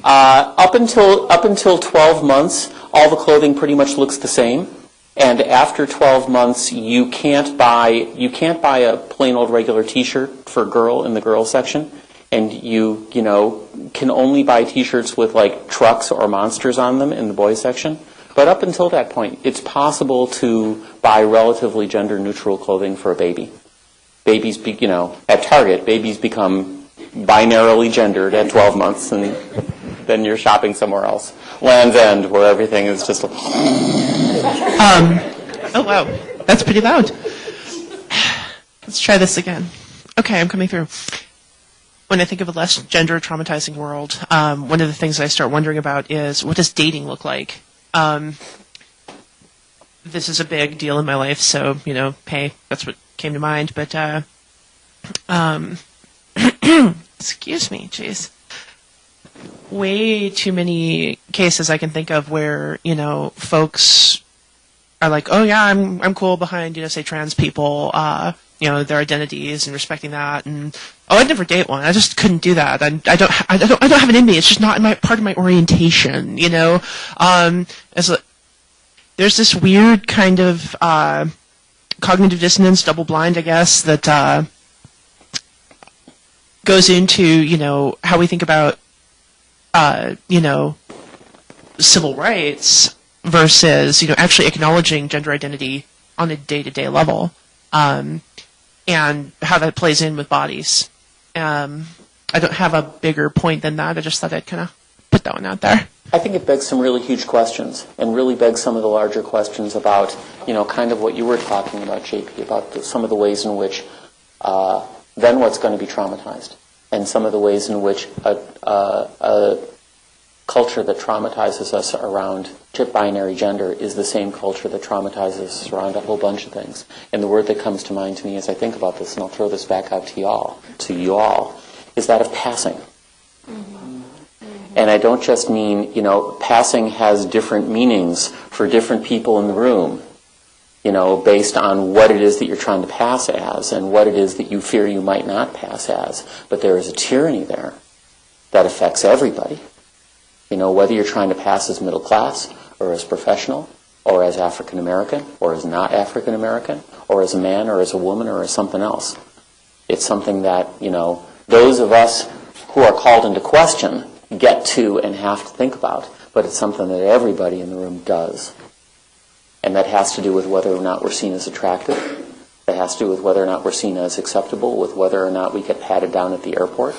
Up until 12 months, all the clothing pretty much looks the same. And after 12 months, you can't buy a plain old regular T-shirt for a girl in the girls section, and you can only buy T-shirts with like trucks or monsters on them in the boys section. But up until that point, it's possible to buy relatively gender-neutral clothing for a baby. Babies, at Target, babies become binarily gendered at 12 months, and then you're shopping somewhere else. Land's End, where everything is just... Oh, wow. That's pretty loud. Let's try this again. Okay, I'm coming through. When I think of a less gender traumatizing world, one of the things that I start wondering about is, what does dating look like? This is a big deal in my life, so, hey, that's what came to mind. But, excuse me, jeez. Way too many cases I can think of where, folks are like, oh yeah, I'm cool behind, say trans people, their identities and respecting that, and I'd never date one. I just couldn't do that. I don't have it in me. It's just not part of my orientation, there's this weird kind of cognitive dissonance, double blind, I guess, that goes into, how we think about civil rights versus, actually acknowledging gender identity on a day-to-day level, and how that plays in with bodies. I don't have a bigger point than that. I just thought I'd kind of put that one out there. I think it begs some really huge questions, and really begs some of the larger questions about, kind of what you were talking about, JP, about some of the ways in which then what's going to be traumatized, and some of the ways in which a culture that traumatizes us around binary gender is the same culture that traumatizes us around a whole bunch of things. And the word that comes to mind to me as I think about this, and I'll throw this back out to you all, is that of passing. And I don't just mean, passing has different meanings for different people in the room, based on what it is that you're trying to pass as and what it is that you fear you might not pass as. But there is a tyranny there that affects everybody. Whether you're trying to pass as middle class or as professional or as African American or as not African American or as a man or as a woman or as something else. It's something that, those of us who are called into question get to and have to think about, but it's something that everybody in the room does. And that has to do with whether or not we're seen as attractive. That has to do with whether or not we're seen as acceptable, with whether or not we get patted down at the airport.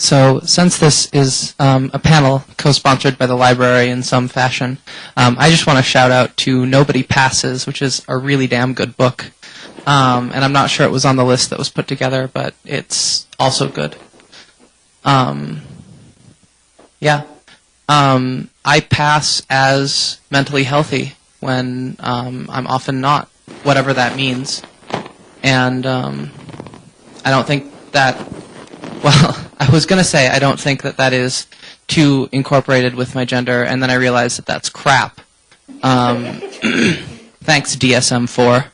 So since this is a panel co-sponsored by the library in some fashion, I just want to shout out to Nobody Passes, which is a really damn good book. And I'm not sure it was on the list that was put together, but it's also good. I pass as mentally healthy when I'm often not, whatever that means. And I don't think that, I was going to say I don't think that is too incorporated with my gender, and then I realized that that's crap. Thanks, DSM-4.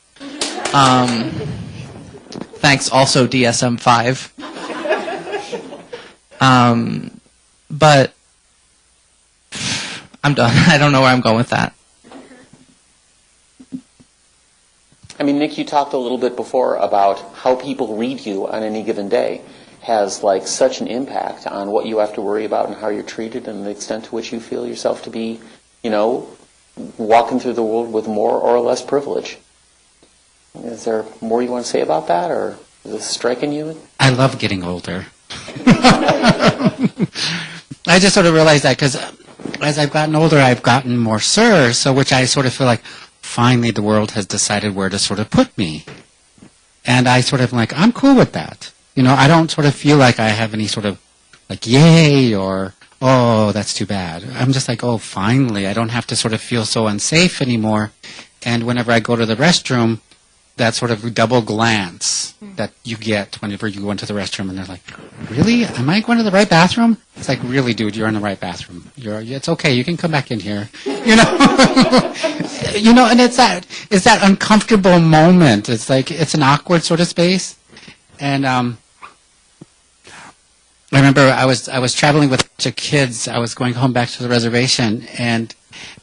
Thanks also DSM-5. But I'm done. I don't know where I'm going with that. I mean, Nick, you talked a little bit before about how people read you on any given day has such an impact on what you have to worry about and how you're treated and the extent to which you feel yourself to be, walking through the world with more or less privilege. Is there more you want to say about that, or is this striking you? I love getting older. I just sort of realized that because as I've gotten older, I've gotten more so which I sort of feel like finally the world has decided where to sort of put me. And I sort of I'm cool with that. I don't sort of feel like I have any sort of yay or, oh, that's too bad. I'm just oh, finally, I don't have to sort of feel so unsafe anymore. And whenever I go to the restroom, that sort of double glance that you get whenever you go into the restroom, and they're like, really? Am I going to the right bathroom? It's really, dude, you're in the right bathroom. It's okay. You can come back in here. And it's that uncomfortable moment. It's it's an awkward sort of space. And I remember I was traveling with a bunch of kids. I was going home back to the reservation, and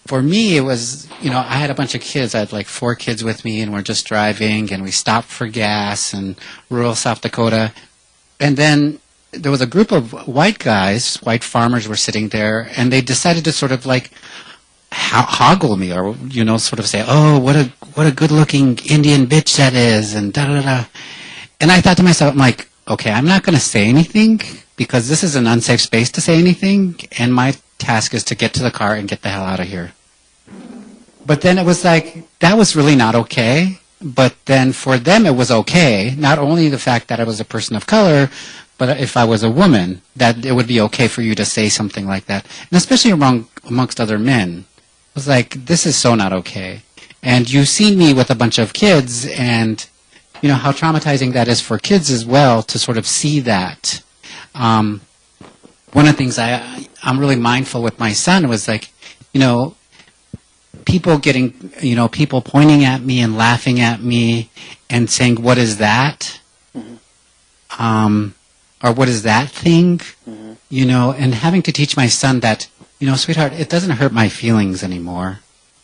for me, it was, I had a bunch of kids. I had 4 kids with me, and we're just driving, and we stopped for gas in rural South Dakota. And then there was a group of white guys, white farmers were sitting there, and they decided to sort of hoggle me or, sort of say, oh, what a good-looking Indian bitch that is, and da-da-da. And I thought to myself, I'm okay, I'm not going to say anything because this is an unsafe space to say anything, and my task is to get to the car and get the hell out of here. But then it was that was really not okay. But then for them it was okay, not only the fact that I was a person of color, but if I was a woman, that it would be okay for you to say something like that. And especially amongst other men. It was this is so not okay. And you've seen me with a bunch of kids, and how traumatizing that is for kids as well to sort of see that. One of the things I'm really mindful with my son was people getting, people pointing at me and laughing at me and saying, what is that? Mm-hmm. Or what is that thing? Mm-hmm. And having to teach my son that, sweetheart, it doesn't hurt my feelings anymore.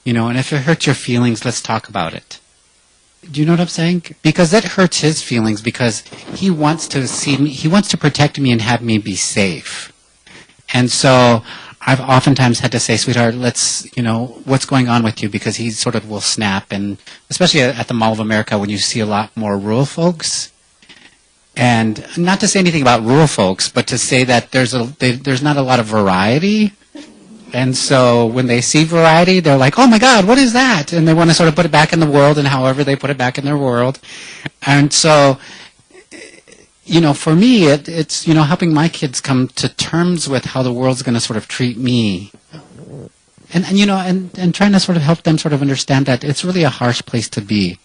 And if it hurts your feelings, let's talk about it. Do you know what I'm saying? Because that hurts his feelings because he wants to see me, he wants to protect me and have me be safe. And so I've oftentimes had to say, sweetheart, let's, what's going on with you? Because he sort of will snap. And especially at the Mall of America when you see a lot more rural folks. And not to say anything about rural folks, but to say that there's not a lot of variety. And so when they see variety, they're like, oh my God, what is that? And they want to sort of put it back in the world, and however they put it back in their world. And so, for me, it's, helping my kids come to terms with how the world's going to sort of treat me. And trying to sort of help them sort of understand that it's really a harsh place to be.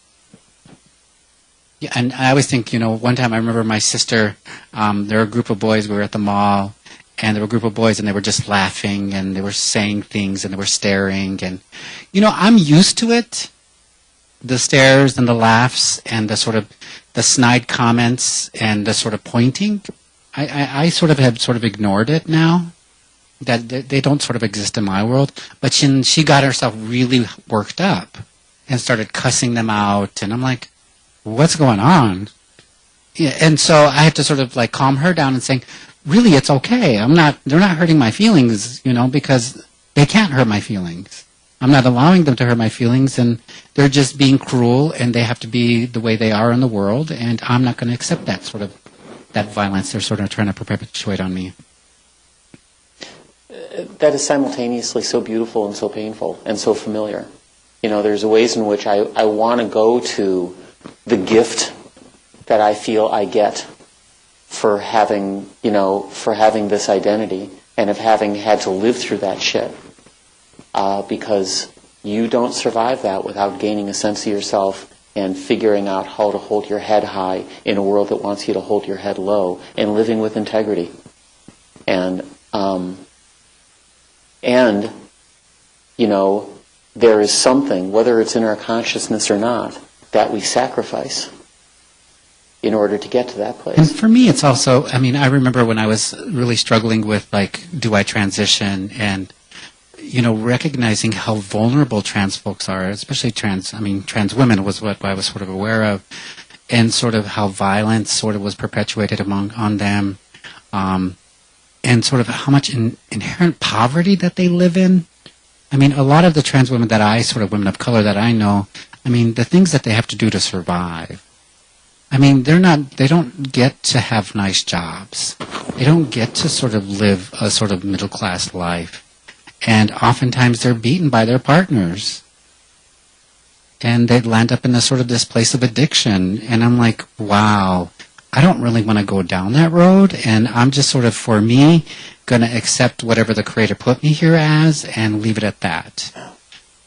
Yeah, and I always think, one time I remember my sister, there were a group of boys, we were at the mall, and there were a group of boys, and they were just laughing, and they were saying things, and they were staring, and, I'm used to it, the stares and the laughs and the sort of, the snide comments and the sort of pointing. I sort of have sort of ignored it now, that they don't sort of exist in my world, but she got herself really worked up and started cussing them out, and I'm like, what's going on? Yeah, and so I have to sort of like calm her down and saying, really, it's okay. They're not hurting my feelings, because they can't hurt my feelings. I'm not allowing them to hurt my feelings, and they're just being cruel, and they have to be the way they are in the world, and I'm not going to accept that violence they're sort of trying to perpetuate on me. That is simultaneously so beautiful and so painful and so familiar. There's ways in which I want to go to the gift that I feel I get for having this identity and of having had to live through that shit. Because you don't survive that without gaining a sense of yourself and figuring out how to hold your head high in a world that wants you to hold your head low and living with integrity. And there is something, whether it's in our consciousness or not, that we sacrifice in order to get to that place. And for me, it's also, I remember when I was really struggling with, do I transition? And, recognizing how vulnerable trans folks are, especially trans women was what I was sort of aware of, and sort of how violence sort of was perpetuated on them, and sort of how much inherent poverty that they live in. A lot of the trans women women of color that I know, the things that they have to do to survive. They don't get to have nice jobs. They don't get to sort of live a sort of middle-class life. And oftentimes they're beaten by their partners. And they land up in this place of addiction. And I'm like, wow, I don't really want to go down that road. And I'm just sort of, for me, going to accept whatever the Creator put me here as and leave it at that.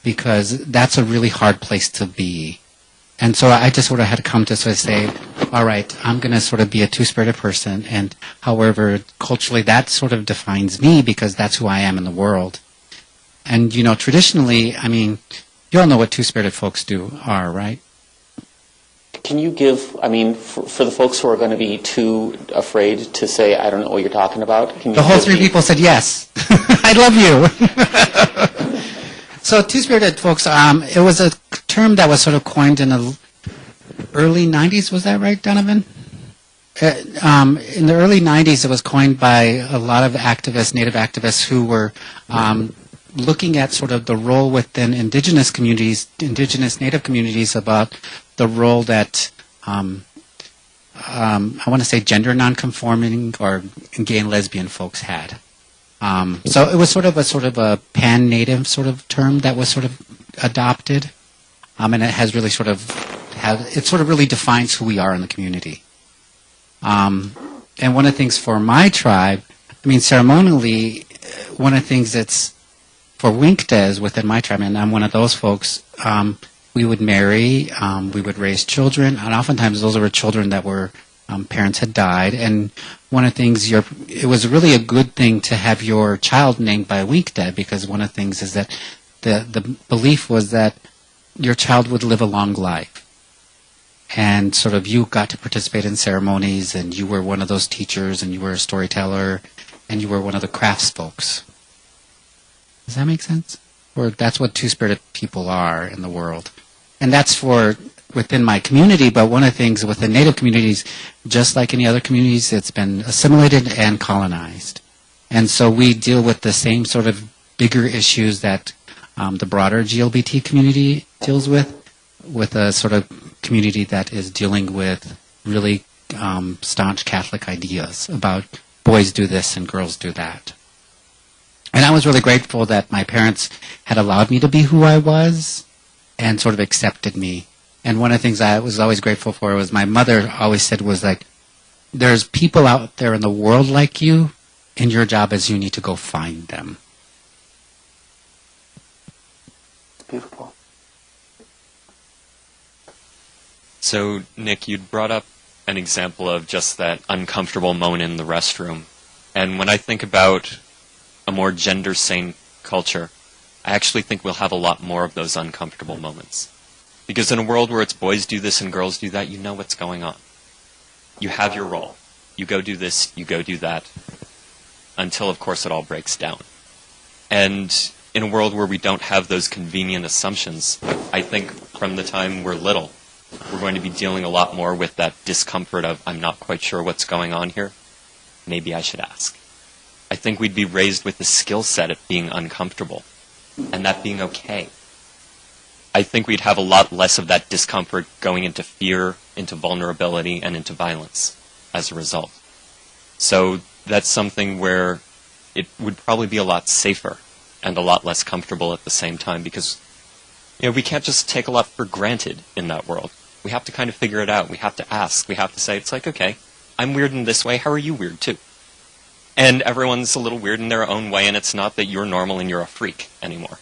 Because that's a really hard place to be. And so I just sort of had to come to sort of say, all right, I'm going to sort of be a two-spirited person, and however, culturally, that sort of defines me because that's who I am in the world. And, traditionally, you all know what two-spirited folks are, right? Can you give, for the folks who are going to be too afraid to say, I don't know what you're talking about, can you The whole three people said yes. I love you. So two-spirited folks, it was a term that was sort of coined in the early 90s. Was that right, Donovan? In the early 90s, it was coined by a lot of activists, Native activists, who were looking at sort of the role within indigenous Native communities about the role that I want to say gender nonconforming or gay and lesbian folks had. So it was sort of a pan-native sort of term that was sort of adopted, and it has really it really defines who we are in the community. And one of the things for my tribe, ceremonially, one of the things that's for Winktas within my tribe, and I'm one of those folks, we would marry, we would raise children, and oftentimes those were children that were parents had died, and one of the things it was really a good thing to have your child named by a Winkta, because one of the things is that the belief was that your child would live a long life, and sort of you got to participate in ceremonies, and you were one of those teachers, and you were a storyteller, and you were one of the crafts folks. Does that make sense? Or that's what two-spirited people are in the world, and that's for within my community, but one of the things with the Native communities, just like any other communities, it's been assimilated and colonized. And so we deal with the same sort of bigger issues that the broader GLBT community deals with a sort of community that is dealing with really staunch Catholic ideas about boys do this and girls do that. And I was really grateful that my parents had allowed me to be who I was and sort of accepted me. And one of the things I was always grateful for was my mother always said was like, there's people out there in the world like you, and your job is you need to go find them. Beautiful. So, Nick, you'd brought up an example of just that uncomfortable moment in the restroom. And when I think about a more gender-sane culture, I actually think we'll have a lot more of those uncomfortable moments. Because in a world where it's boys do this and girls do that, you know what's going on. You have your role. You go do this, you go do that, until, of course, it all breaks down. And in a world where we don't have those convenient assumptions, I think from the time we're little, we're going to be dealing a lot more with that discomfort of, I'm not quite sure what's going on here. Maybe I should ask. I think we'd be raised with the skill set of being uncomfortable, and that being okay. I think we'd have a lot less of that discomfort going into fear, into vulnerability, and into violence as a result. So that's something where it would probably be a lot safer and a lot less comfortable at the same time, because we can't just take a lot for granted in that world. We have to kind of figure it out. We have to ask. We have to say, it's like, okay, I'm weird in this way. How are you weird too? And everyone's a little weird in their own way, and it's not that you're normal and you're a freak anymore.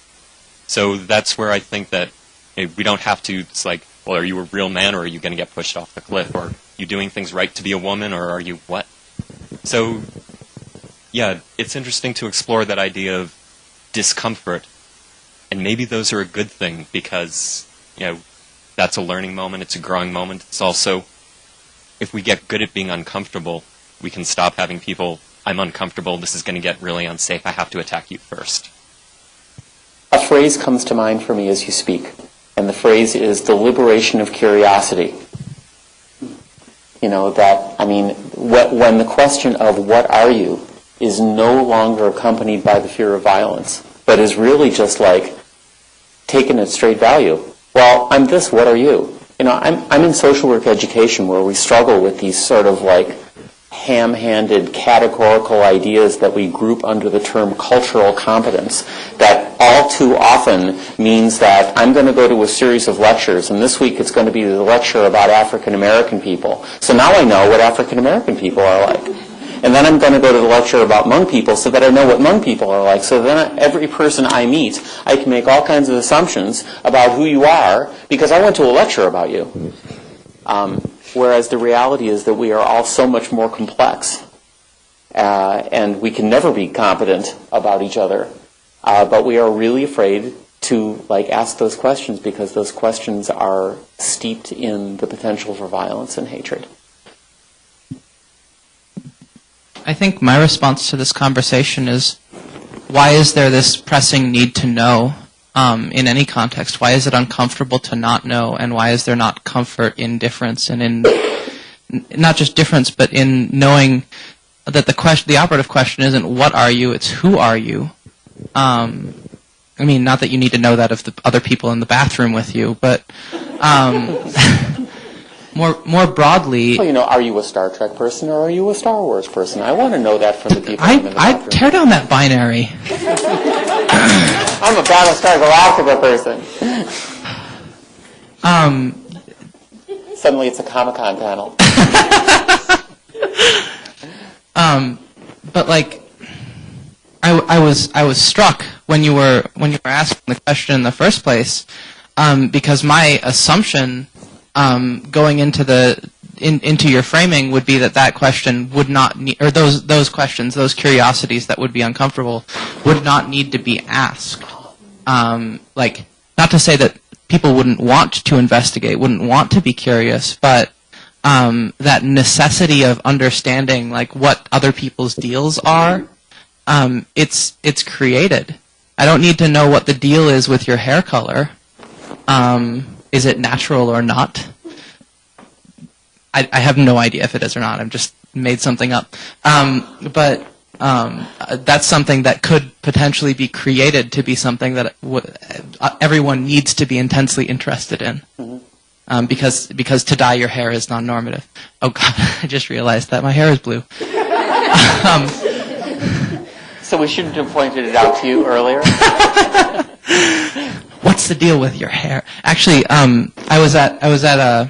So that's where I think that we don't have to, it's like, well, are you a real man, or are you going to get pushed off the cliff? Or are you doing things right to be a woman, or are you what? So, yeah, it's interesting to explore that idea of discomfort. And maybe those are a good thing because, that's a learning moment, it's a growing moment. It's also, if we get good at being uncomfortable, we can stop having people, I'm uncomfortable, this is going to get really unsafe, I have to attack you first. A phrase comes to mind for me as you speak, and the phrase is the liberation of curiosity. When the question of what are you is no longer accompanied by the fear of violence, but is really just like taken at straight value. Well, I'm this, what are you? I'm in social work education where we struggle with these sort of like ham-handed categorical ideas that we group under the term cultural competence that all too often means that I'm going to go to a series of lectures, and this week it's going to be the lecture about African American people. So now I know what African American people are like. And then I'm going to go to the lecture about Hmong people so that I know what Hmong people are like. So then every person I meet, I can make all kinds of assumptions about who you are because I went to a lecture about you. Whereas the reality is that we are all so much more complex. And we can never be competent about each other. But we are really afraid to ask those questions because those questions are steeped in the potential for violence and hatred. I think my response to this conversation is, why is there this pressing need to know in any context? Why is it uncomfortable to not know, and why is there not comfort in difference, and in not just difference, but in knowing that the operative question isn't what are you, it's who are you? Not that you need to know that of the other people in the bathroom with you, but more broadly... Well, are you a Star Trek person or are you a Star Wars person? I want to know that from the people in the bathroom. I tear down that binary. I'm a Battlestar Galactica person. Suddenly it's a Comic-Con panel. But I was struck when you were asking the question in the first place, because my assumption going into your framing would be that question would not need, or those questions, those curiosities that would be uncomfortable, would not need to be asked. Not to say that people wouldn't want to investigate, wouldn't want to be curious, but that necessity of understanding what other people's deals are, it's created. I don't need to know what the deal is with your hair color. Is it natural or not? I have no idea if it is or not. I've just made something up. But that's something that could potentially be created to be something that everyone needs to be intensely interested in. Mm-hmm. because to dye your hair is non-normative. Oh God, I just realized that my hair is blue. So we shouldn't have pointed it out to you earlier? What's the deal with your hair? Actually, I was at a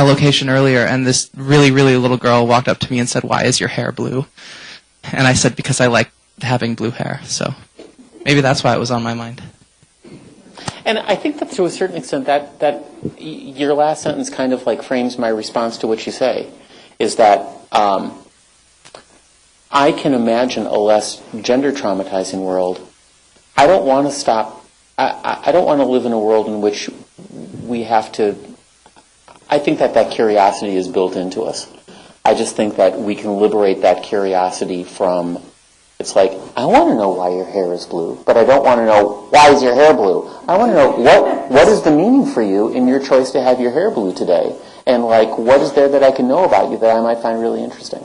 location earlier, and this really, really little girl walked up to me and said, "Why is your hair blue?" And I said, "Because I like having blue hair." So maybe that's why it was on my mind. And I think that to a certain extent that your last sentence kind of like frames my response to what you say, is that I can imagine a less gender traumatizing world. I don't want to stop. I don't want to live in a world in which we have to. I think that curiosity is built into us. I just think that we can liberate that curiosity from. It's like, I want to know why your hair is blue, but I don't want to know why is your hair blue. I want to know what is the meaning for you in your choice to have your hair blue today, and like what is there that I can know about you that I might find really interesting.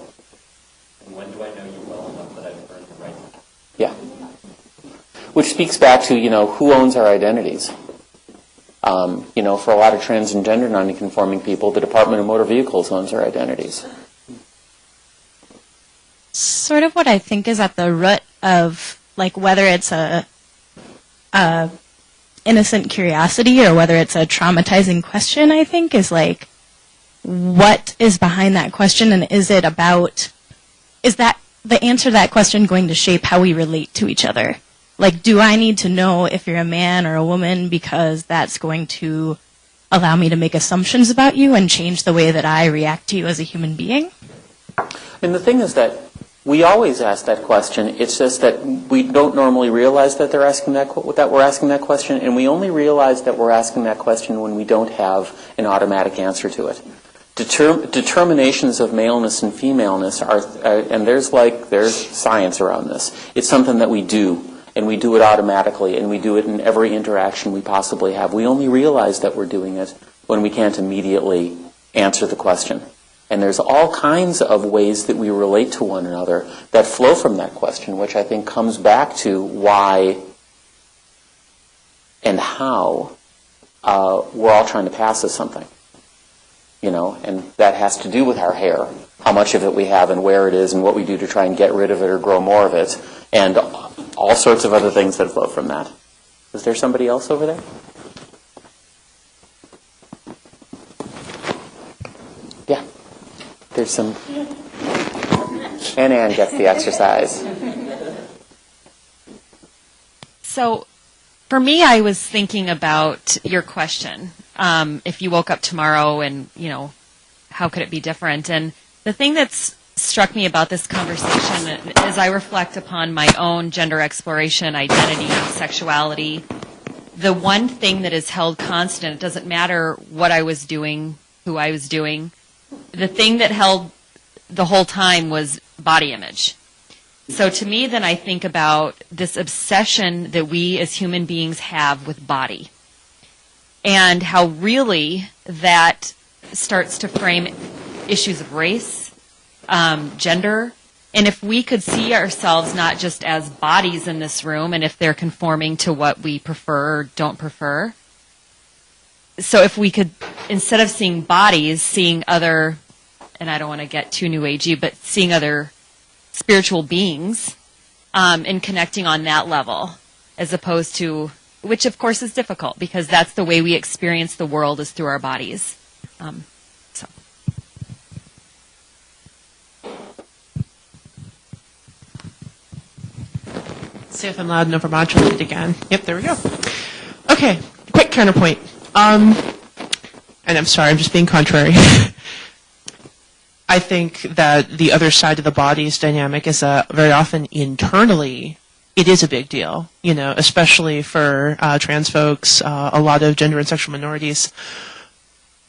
And when do I know you well enough that I've earned the right? Yeah. Which speaks back to, who owns our identities. For a lot of trans and gender non-conforming people, the Department of Motor Vehicles owns our identities. Sort of what I think is at the root of, like, whether it's a innocent curiosity or whether it's a traumatizing question, I think, is like, what is behind that question, and is that the answer to that question going to shape how we relate to each other? Like, do I need to know if you're a man or a woman because that's going to allow me to make assumptions about you and change the way that I react to you as a human being? And the thing is that we always ask that question. It's just that we don't normally realize that we're asking that question, and we only realize that we're asking that question when we don't have an automatic answer to it. Determinations of maleness and femaleness are, and there's science around this. It's something that we do, and we do it automatically, and we do it in every interaction we possibly have. We only realize that we're doing it when we can't immediately answer the question. And there's all kinds of ways that we relate to one another that flow from that question, which I think comes back to why and how we're all trying to pass as something. And that has to do with our hair, how much of it we have and where it is and what we do to try and get rid of it or grow more of it, and all sorts of other things that flow from that. Is there somebody else over there? Yeah. There's some. And Ann gets the exercise. So, for me, I was thinking about your question. If you woke up tomorrow and, how could it be different? And the thing that's struck me about this conversation as I reflect upon my own gender exploration, identity, sexuality, the one thing that is held constant, it doesn't matter what I was doing, who I was doing, the thing that held the whole time was body image. So to me, then I think about this obsession that we as human beings have with body and how really that starts to frame issues of race, gender, and if we could see ourselves not just as bodies in this room and if they're conforming to what we prefer or don't prefer. So if we could, instead of seeing bodies, seeing other, and I don't want to get too new agey, but seeing other spiritual beings and connecting on that level as opposed to, which of course is difficult because that's the way we experience the world is through our bodies. See if I'm loud enough or modulated again. Yep, there we go. Okay, quick counterpoint. And I'm sorry, I'm just being contrary. I think that the other side of the body's dynamic is very often internally, it is a big deal, especially for trans folks, a lot of gender and sexual minorities.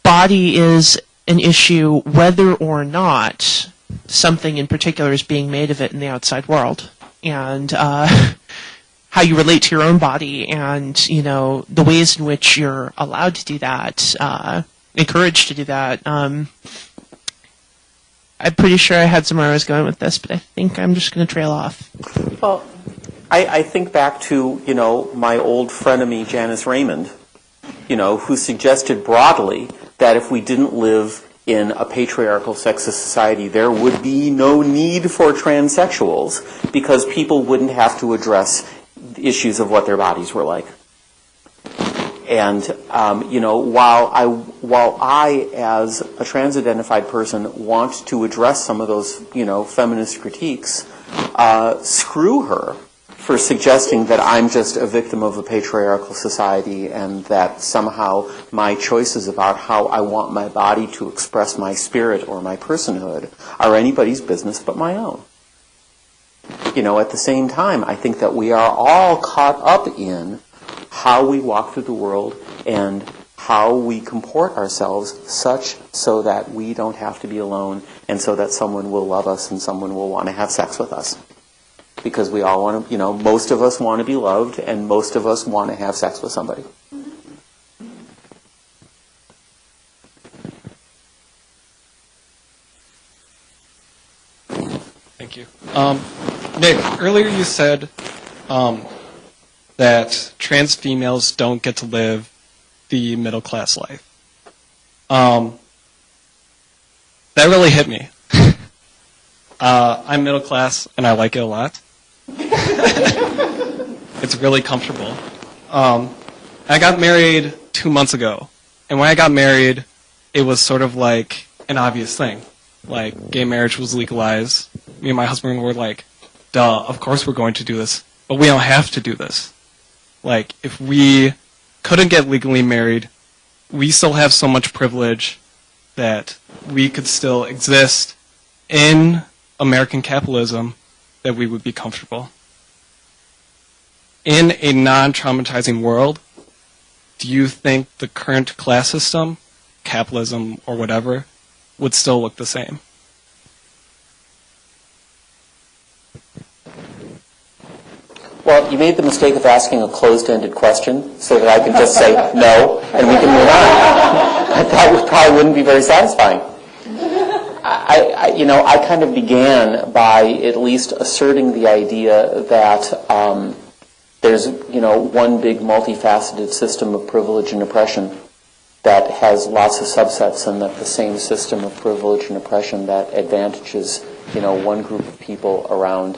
Body is an issue whether or not something in particular is being made of it in the outside world. And how you relate to your own body and, the ways in which you're allowed to do that, encouraged to do that. I'm pretty sure I had somewhere I was going with this, but I think I'm just going to trail off. Well, I think back to, my old frenemy Janice Raymond, who suggested broadly that if we didn't live in a patriarchal sexist society, there would be no need for transsexuals because people wouldn't have to address issues of what their bodies were like. And while I, as a trans-identified person, want to address some of those, feminist critiques, screw her for suggesting that I'm just a victim of a patriarchal society and that somehow my choices about how I want my body to express my spirit or my personhood are anybody's business but my own. At the same time, I think that we are all caught up in how we walk through the world and how we comport ourselves such so that we don't have to be alone and so that someone will love us and someone will want to have sex with us. Because we all want to, most of us want to be loved and most of us want to have sex with somebody. Thank you. Nick, earlier you said that trans females don't get to live the middle class life. That really hit me. I'm middle class and I like it a lot. It's really comfortable. I got married 2 months ago, and when I got married, it was sort of like an obvious thing. Like, gay marriage was legalized. Me and my husband were like, duh, of course we're going to do this, but we don't have to do this. Like, if we couldn't get legally married, we still have so much privilege that we could still exist in American capitalism that we would be comfortable. In a non-traumatizing world, do you think the current class system, capitalism or whatever, would still look the same? Well, you made the mistake of asking a closed-ended question so that I can just say no and we can move on. That probably wouldn't be very satisfying. I kind of began by at least asserting the idea that there's, one big multifaceted system of privilege and oppression that has lots of subsets, and that the same system of privilege and oppression that advantages, one group of people around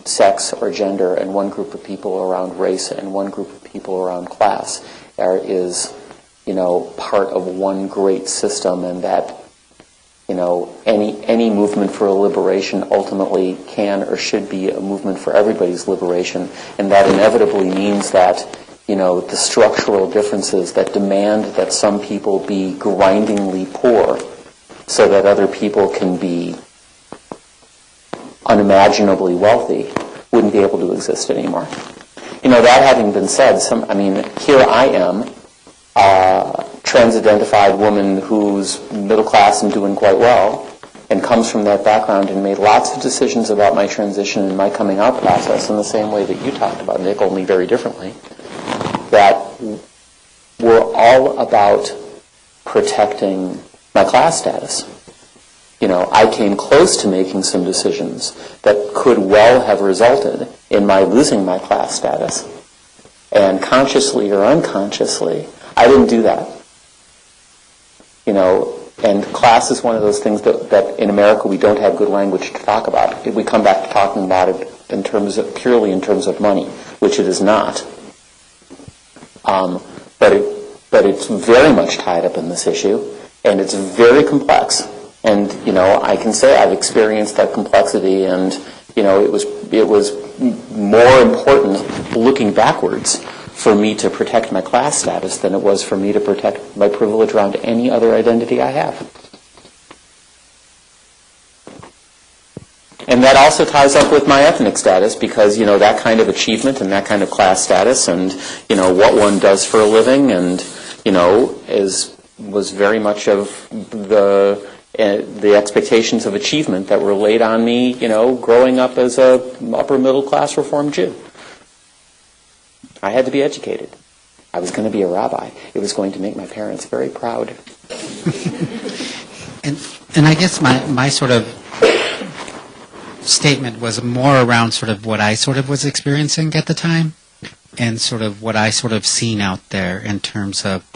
sex or gender and one group of people around race and one group of people around class is, part of one great system, and that any movement for a liberation ultimately can or should be a movement for everybody's liberation, and that inevitably means that the structural differences that demand that some people be grindingly poor so that other people can be unimaginably wealthy wouldn't be able to exist anymore. That having been said, here I am, trans-identified woman who's middle class and doing quite well, and comes from that background and made lots of decisions about my transition and my coming out process in the same way that you talked about, Nick, only very differently, that we're all about protecting my class status. I came close to making some decisions that could well have resulted in my losing my class status. And consciously or unconsciously, I didn't do that. And class is one of those things that in America we don't have good language to talk about. We come back to talking about it purely in terms of money, which it is not. But it's very much tied up in this issue, and it's very complex. And I can say I've experienced that complexity, and it was more important looking backwards for me to protect my class status than it was for me to protect my privilege around any other identity I have. And that also ties up with my ethnic status, because that kind of achievement and that kind of class status and what one does for a living and was very much of the expectations of achievement that were laid on me, growing up as a upper middle class Reformed Jew. I had to be educated. I was going to be a rabbi. It was going to make my parents very proud. And I guess my sort of statement was more around sort of what I sort of was experiencing at the time. and sort of what I sort of seen out there in terms of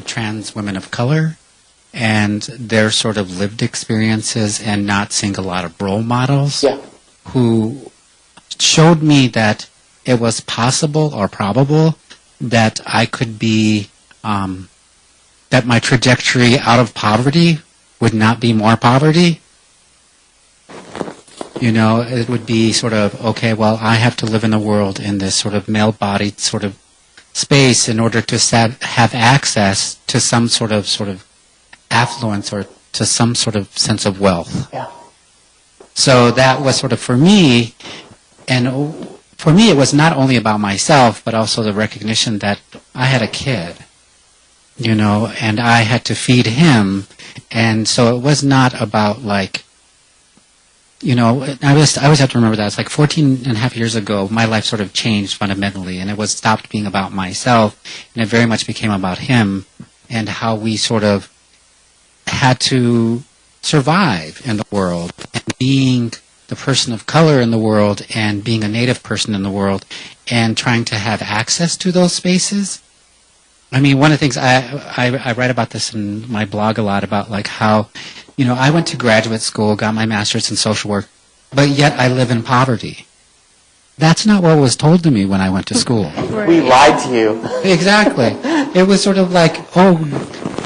trans women of color and their sort of lived experiences, and not seeing a lot of role models who showed me that it was possible or probable that I could be, that my trajectory out of poverty would not be more poverty. You know, it would be sort of, okay, well, I have to live in a world in this sort of male-bodied sort of space in order to have access to some sort of affluence or to some sort of sense of wealth. Yeah. So that was sort of for me, and for me it was not only about myself, but also the recognition that I had a kid, you know, and I had to feed him, and so it was not about like, you know, I always have to remember that it's like 14 and a half years ago, my life sort of changed fundamentally, and it was stopped being about myself, and it very much became about him and how we sort of had to survive in the world, and being the person of color in the world and being a native person in the world and trying to have access to those spaces. I mean, one of the things I write about this in my blog a lot, about like how, you know, I went to graduate school, got my master's in social work, but yet I live in poverty. That's not what was told to me when I went to school. We lied to you. Exactly. It was sort of like, oh,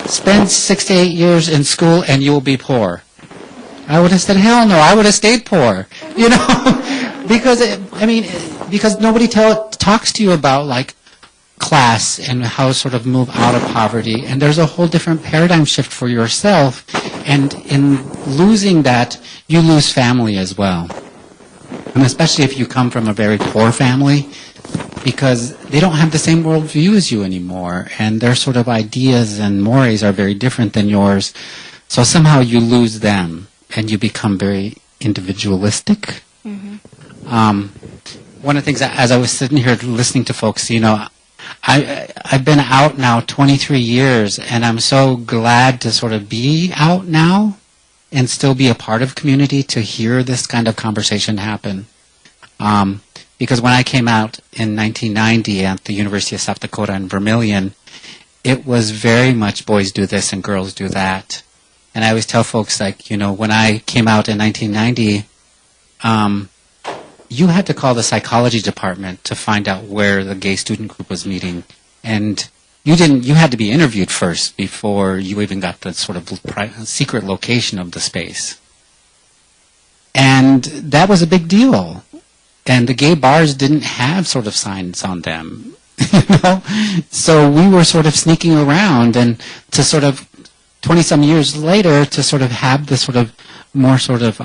spend 6 to 8 years in school and you will be poor. I would have said, hell no, I would have stayed poor. You know, because nobody talks to you about like class and how to sort of move out of poverty. And there's a whole different paradigm shift for yourself. And in losing that, you lose family as well. And especially if you come from a very poor family, because they don't have the same worldview as you anymore, and their sort of ideas and mores are very different than yours. So somehow you lose them, and you become very individualistic. Mm-hmm. One of the things that, as I was sitting here listening to folks, you know, I've been out now 23 years, and I'm so glad to sort of be out now and still be a part of community, to hear this kind of conversation happen. Because when I came out in 1990 at the University of South Dakota in Vermilion, it was very much boys do this and girls do that. And I always tell folks, like, you know, when I came out in 1990, you had to call the psychology department to find out where the gay student group was meeting. And you had to be interviewed first before you even got the sort of secret location of the space. And that was a big deal. And the gay bars didn't have sort of signs on them, you know? So we were sort of sneaking around, and to sort of 20-some years later to sort of have this sort of more sort of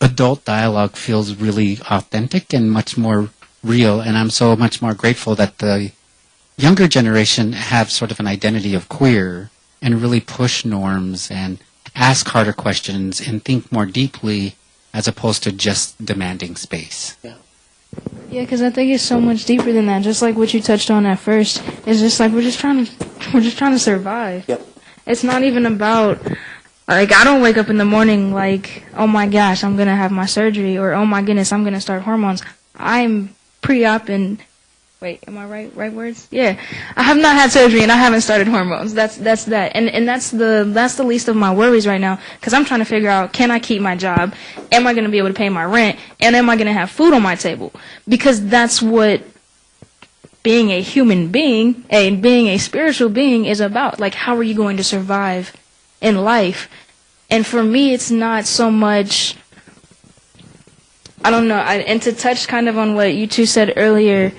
adult dialogue feels really authentic and much more real. And I'm so much more grateful that the younger generation have sort of an identity of queer and really push norms and ask harder questions and think more deeply, as opposed to just demanding space. Yeah, because I think it's so much deeper than that. Just like what you touched on at first, it's just like we're just trying to survive. Yep. It's not even about, like, I don't wake up in the morning like, oh my gosh, I'm gonna have my surgery, or oh my goodness, I'm gonna start hormones. I'm pre-op and wait, am I right words? Yeah. I have not had surgery and I haven't started hormones. That's that. And that's the least of my worries right now, because I'm trying to figure out, can I keep my job? Am I going to be able to pay my rent? And am I going to have food on my table? Because that's what being a human being and being a spiritual being is about. Like, how are you going to survive in life? And for me, it's not so much, I don't know, and to touch kind of on what you two said earlier,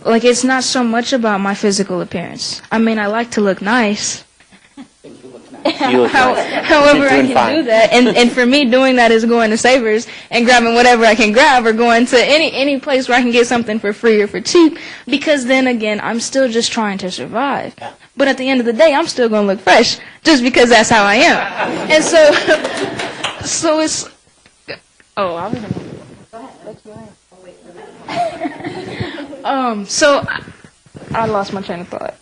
like, it's not so much about my physical appearance. I mean, I like to look nice. You look nice. However, I can do that. And for me, doing that is going to Savers and grabbing whatever I can grab, or going to any place where I can get something for free or for cheap. Because then again, I'm still just trying to survive. Yeah. But at the end of the day, I'm still going to look fresh, just because that's how I am. And so it's... Oh, I was going to... Go ahead. Let's go ahead. I'll wait for that. So I lost my train of thought.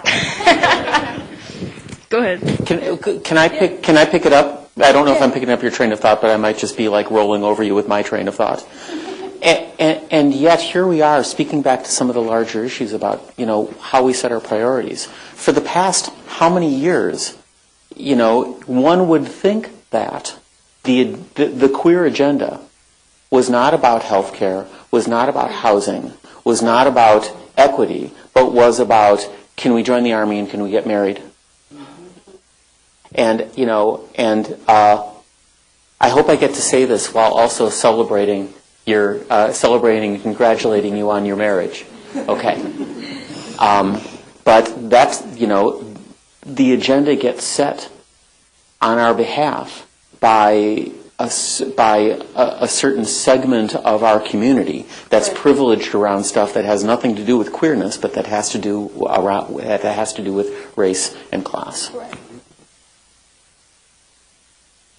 Go ahead. Can I pick it up? I don't know if I'm picking up your train of thought, but I might just be like rolling over you with my train of thought. And yet here we are speaking back to some of the larger issues about, how we set our priorities. For the past how many years, one would think that the queer agenda was not about healthcare, was not about housing, was not about equity, but was about, can we join the army and can we get married? And, I hope I get to say this while also celebrating and congratulating you on your marriage. Okay. But that's, the agenda gets set on our behalf by a certain segment of our community that's privileged around stuff that has nothing to do with queerness, but that has to do with race and class.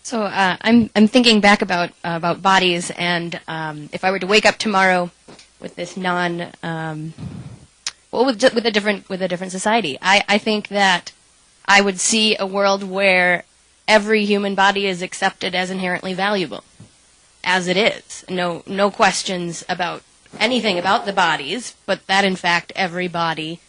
So I'm thinking back about bodies, and if I were to wake up tomorrow with this with a different society, I think that I would see a world where every human body is accepted as inherently valuable, as it is. No questions about anything about the bodies, but that in fact every body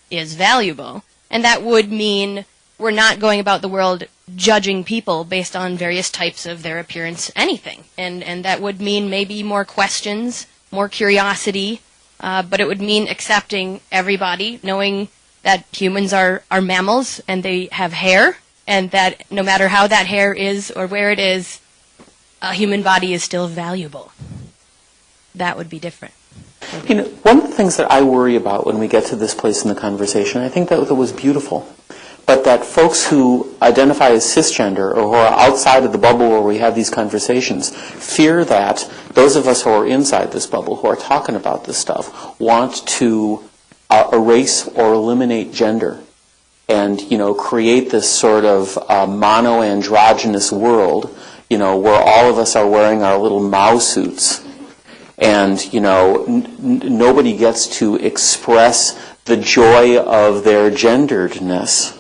is valuable, and that would mean we're not going about the world judging people based on various types of their appearance, anything. And that would mean maybe more questions, more curiosity, but it would mean accepting everybody, knowing that humans are mammals and they have hair, and that no matter how that hair is or where it is, a human body is still valuable. That would be different. One of the things that I worry about when we get to this place in the conversation, I think that was beautiful, but that folks who identify as cisgender or who are outside of the bubble where we have these conversations fear that those of us who are inside this bubble, who are talking about this stuff, want to erase or eliminate gender and, create this sort of mono-androgynous world, where all of us are wearing our little Mao suits and, nobody gets to express the joy of their genderedness.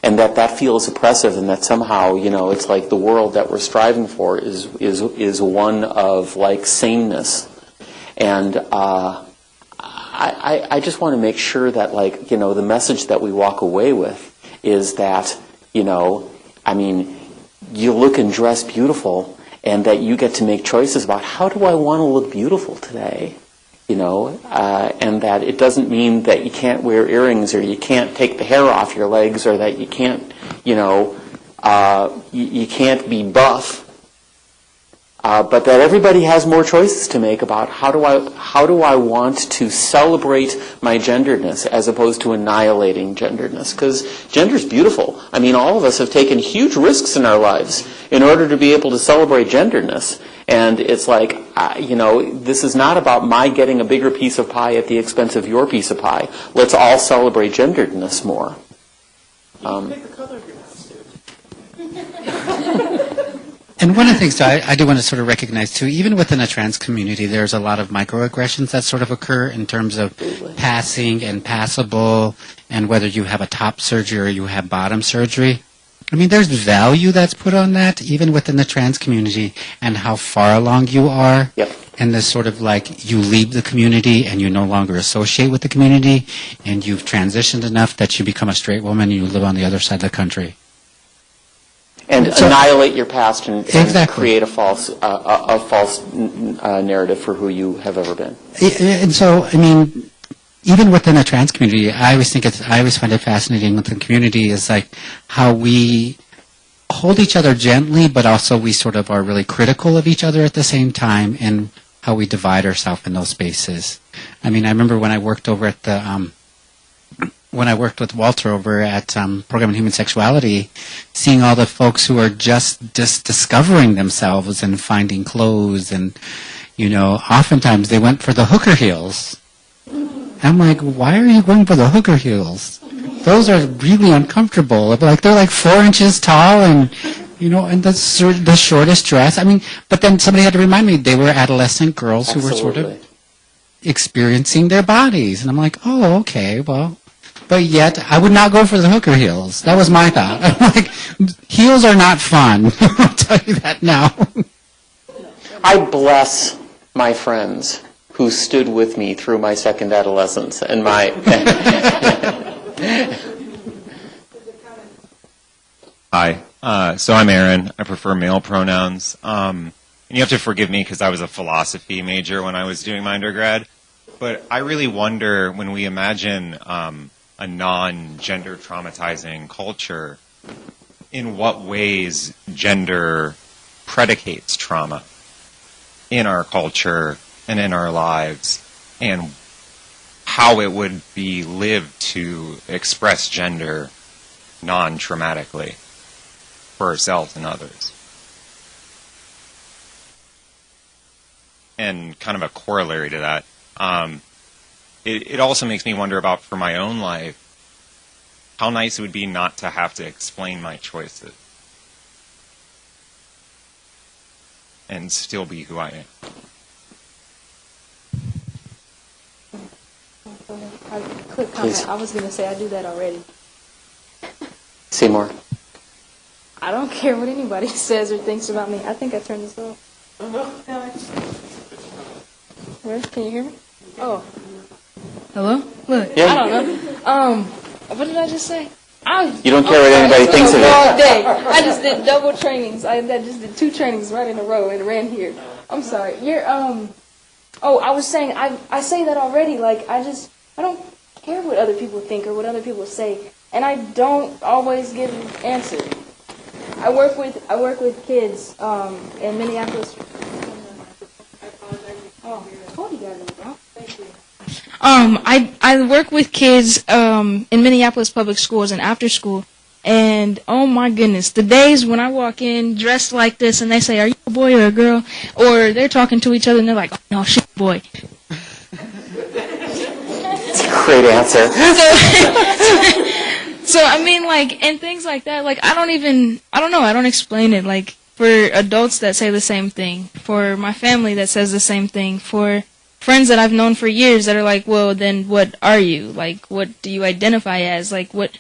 And that feels oppressive, and that somehow, it's like the world that we're striving for is one of like sameness. And I just want to make sure that the message that we walk away with is that you look and dress beautiful, and that you get to make choices about how do I want to look beautiful today. And that it doesn't mean that you can't wear earrings or you can't take the hair off your legs or that you can't, you can't be buff. But that everybody has more choices to make about how do I want to celebrate my genderedness as opposed to annihilating genderedness. Because gender's beautiful. All of us have taken huge risks in our lives in order to be able to celebrate genderedness. And it's like, this is not about my getting a bigger piece of pie at the expense of your piece of pie. Let's all celebrate genderedness more. And one of the things I do want to sort of recognize, too, even within a trans community, there's a lot of microaggressions that sort of occur in terms of passing and passable, and whether you have a top surgery or you have bottom surgery. There's value that's put on that, even within the trans community, and how far along you are. Yep. And this sort of you leave the community and you no longer associate with the community, and you've transitioned enough that you become a straight woman and you live on the other side of the country. And so, annihilate your past and exactly. Create a false narrative for who you have ever been. And so, even within the trans community, I always find it fascinating with the community is how we hold each other gently, but also we sort of are really critical of each other at the same time, and how we divide ourselves in those spaces. I remember when I worked over at when I worked with Walter over at Program on Human Sexuality, seeing all the folks who are just discovering themselves and finding clothes, and oftentimes they went for the hooker heels. I'm like, why are you going for the hooker heels? Those are really uncomfortable. They're 4 inches tall, and and the shortest dress. But then somebody had to remind me they were adolescent girls who were sort of experiencing their bodies, and I'm like, oh, okay, well. But yet, I would not go for the hooker heels. That was my thought. I'm like, heels are not fun. I'll tell you that now. I bless my friends who stood with me through my second adolescence and my... Hi. So I'm Aaron. I prefer male pronouns. And you have to forgive me because I was a philosophy major when I was doing my undergrad. But I really wonder, when we imagine a non-gender traumatizing culture, in what ways gender predicates trauma in our culture and in our lives, and how it would be lived to express gender non-traumatically for ourselves and others. And kind of a corollary to that, it also makes me wonder about, for my own life, how nice it would be not to have to explain my choices and still be who I am. Quick comment. I was going to say I do that already. Seymour. I don't care what anybody says or thinks about me. I think I turned this off. Where? Can you hear me? Oh. Hello? Look, Yeah. I don't know. What did I just say? You don't care what anybody thinks of all it. day. I just did double trainings. I just did 2 trainings right in a row and ran here. I'm sorry. You're Oh, I was saying I say that already. Like I don't care what other people think or what other people say, and I don't always give an answer. I work with kids in Minneapolis. Oh, I told you guys, bro. Thank you. I work with kids in Minneapolis public schools and after school, and oh my goodness, the days when I walk in dressed like this and they say, "Are you a boy or a girl?" or they're talking to each other and they're like, "Oh, no, she's a boy." Great answer. So I mean, like, and things like that. Like, I don't know. I don't explain it. Like, for adults that say the same thing, for my family that says the same thing, for friends that I've known for years that are like, well, then what are you? Like, what do you identify as? Like, what?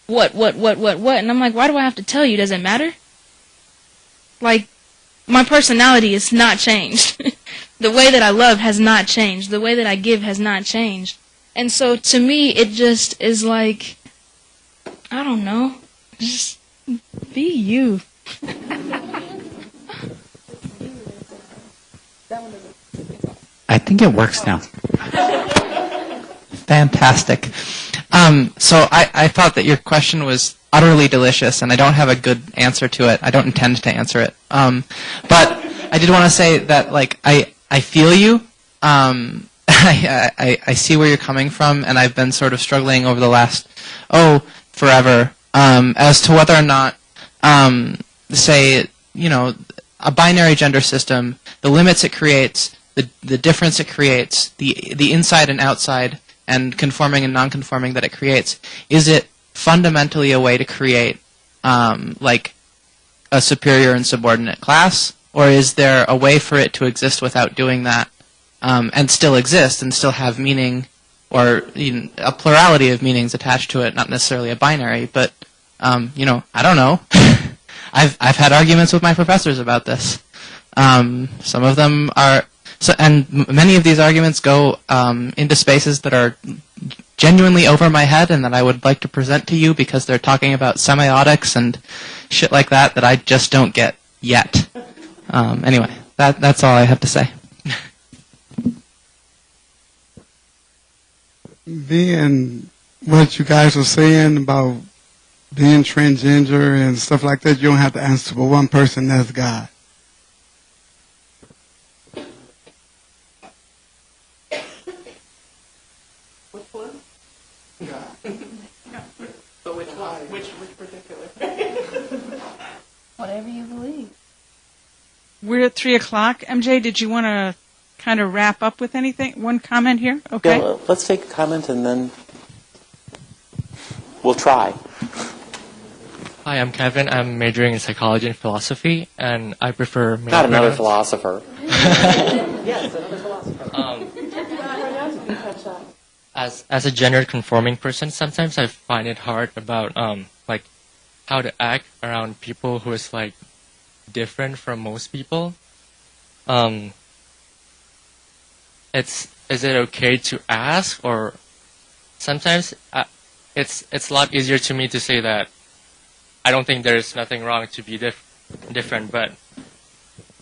And I'm like, why do I have to tell you? Does it matter? Like, my personality is not changed. The way that I love has not changed. The way that I give has not changed. And so, to me, it just is like, I don't know, just be you. I think it works now. Fantastic. So I thought that your question was utterly delicious, and I don't have a good answer to it. I don't intend to answer it. But I did want to say that, like, I feel you. I see where you're coming from, and I've been sort of struggling over the last, forever, as to whether or not, say, a binary gender system, the limits it creates, the difference it creates, the inside and outside, and conforming and non-conforming that it creates, is it fundamentally a way to create, like, a superior and subordinate class, or is there a way for it to exist without doing that, and still exist and still have meaning, or a plurality of meanings attached to it, not necessarily a binary, but I don't know. I've had arguments with my professors about this. Some of them are, and many of these arguments go into spaces that are genuinely over my head, and that I would like to present to you because they're talking about semiotics and shit like that I just don't get yet. Anyway, that's all I have to say. Being what you guys were saying about being transgender and stuff like that, you don't have to answer for one person, that's God. Which one? So which one? Which particular? Whatever you believe. We're at 3 o'clock. MJ, did you want to kind of wrap up with anything? One comment here? Okay. Yeah, let's take a comment and then we'll try. Hi, I'm Kevin. I'm majoring in psychology and philosophy, and I prefer male Not another pronouns. philosopher. Yes, another philosopher. As a gender conforming person, sometimes I find it hard about like how to act around people who is like different from most people. is it okay to ask, or sometimes it's a lot easier to me to say that I don't think there's nothing wrong to be different, but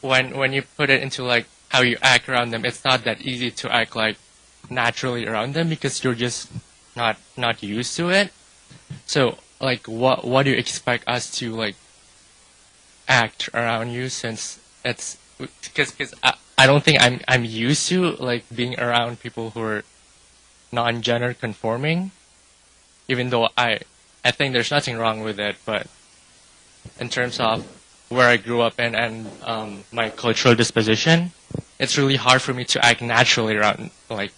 when you put it into like how you act around them, it's not that easy to act like naturally around them because you're just not used to it. So like what do you expect us to like act around you, since it's because I don't think I'm used to like being around people who are non-gender conforming, even though I think there's nothing wrong with it, but in terms of where I grew up and my cultural disposition, it's really hard for me to act naturally around like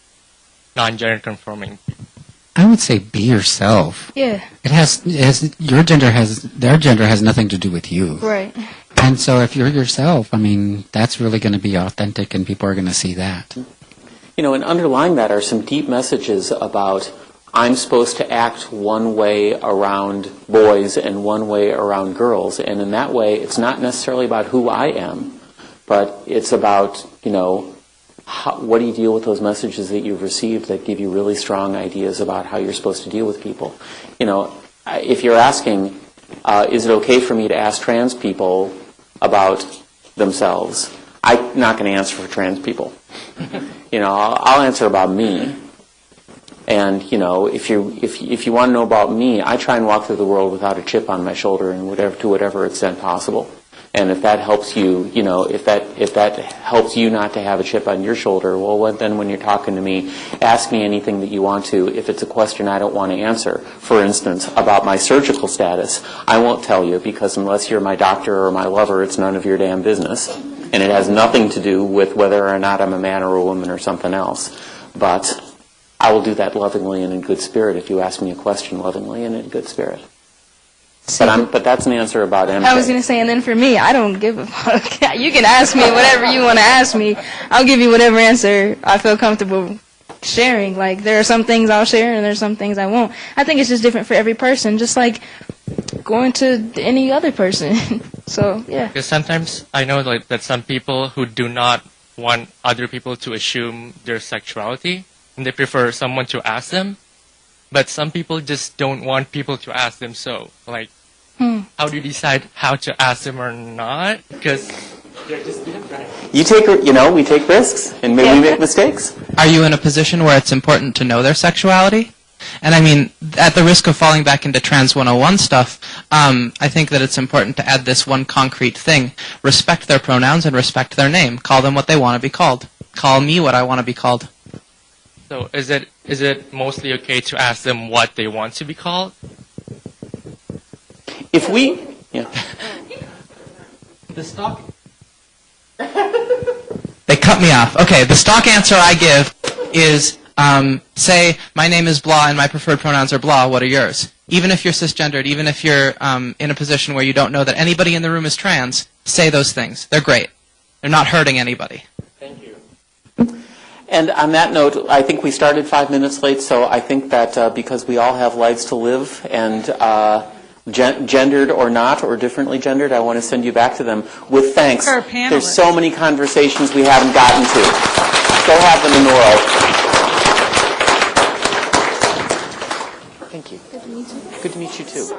non-gender conforming people. I would say be yourself. Yeah. Their gender has nothing to do with you. Right. And so if you're yourself, I mean, that's really going to be authentic and people are going to see that. You know, and underlying that are some deep messages about I'm supposed to act one way around boys and one way around girls. And in that way, it's not necessarily about who I am, but it's about, you know, what do you deal with those messages that you've received that give you really strong ideas about how you're supposed to deal with people? You know, if you're asking, is it okay for me to ask trans people about themselves? I'm not going to answer for trans people. You know, I'll answer about me. And you know, if you want to know about me, I try and walk through the world without a chip on my shoulder, and to whatever extent possible. And if that helps you, you know, if that helps you not to have a chip on your shoulder, well, then when you're talking to me, ask me anything that you want to. If it's a question I don't want to answer, for instance, about my surgical status, I won't tell you, because unless you're my doctor or my lover, it's none of your damn business. And it has nothing to do with whether or not I'm a man or a woman or something else. But I will do that lovingly and in good spirit if you ask me a question lovingly and in good spirit. But that's an answer about MJ. I was going to say, and then for me, I don't give a fuck. You can ask me whatever you want to ask me. I'll give you whatever answer I feel comfortable sharing. Like, there are some things I'll share and there's some things I won't. I think it's just different for every person, just like going to any other person. So, yeah. Because sometimes I know like that some people who do not want other people to assume their sexuality, and they prefer someone to ask them. But some people just don't want people to ask them. So, like, how do you decide how to ask them or not? Because they're just different. We take risks, and maybe we make mistakes. Are you in a position where it's important to know their sexuality? And I mean, at the risk of falling back into Trans 101 stuff, I think that it's important to add this one concrete thing. Respect their pronouns and respect their name. Call them what they want to be called. Call me what I want to be called. So is it mostly okay to ask them what they want to be called? If we... Yeah. The stock... They cut me off. Okay, the stock answer I give is, say, my name is blah and my preferred pronouns are blah, what are yours? Even if you're cisgendered, even if you're in a position where you don't know that anybody in the room is trans, say those things. They're great. They're not hurting anybody. Thank you. And on that note, I think we started 5 minutes late, so I think that because we all have lives to live, and gendered or not, or differently gendered, I want to send you back to them with thanks. Our panelists. There's so many conversations we haven't gotten to. Go have them in the world. Thank you. Good to meet you too.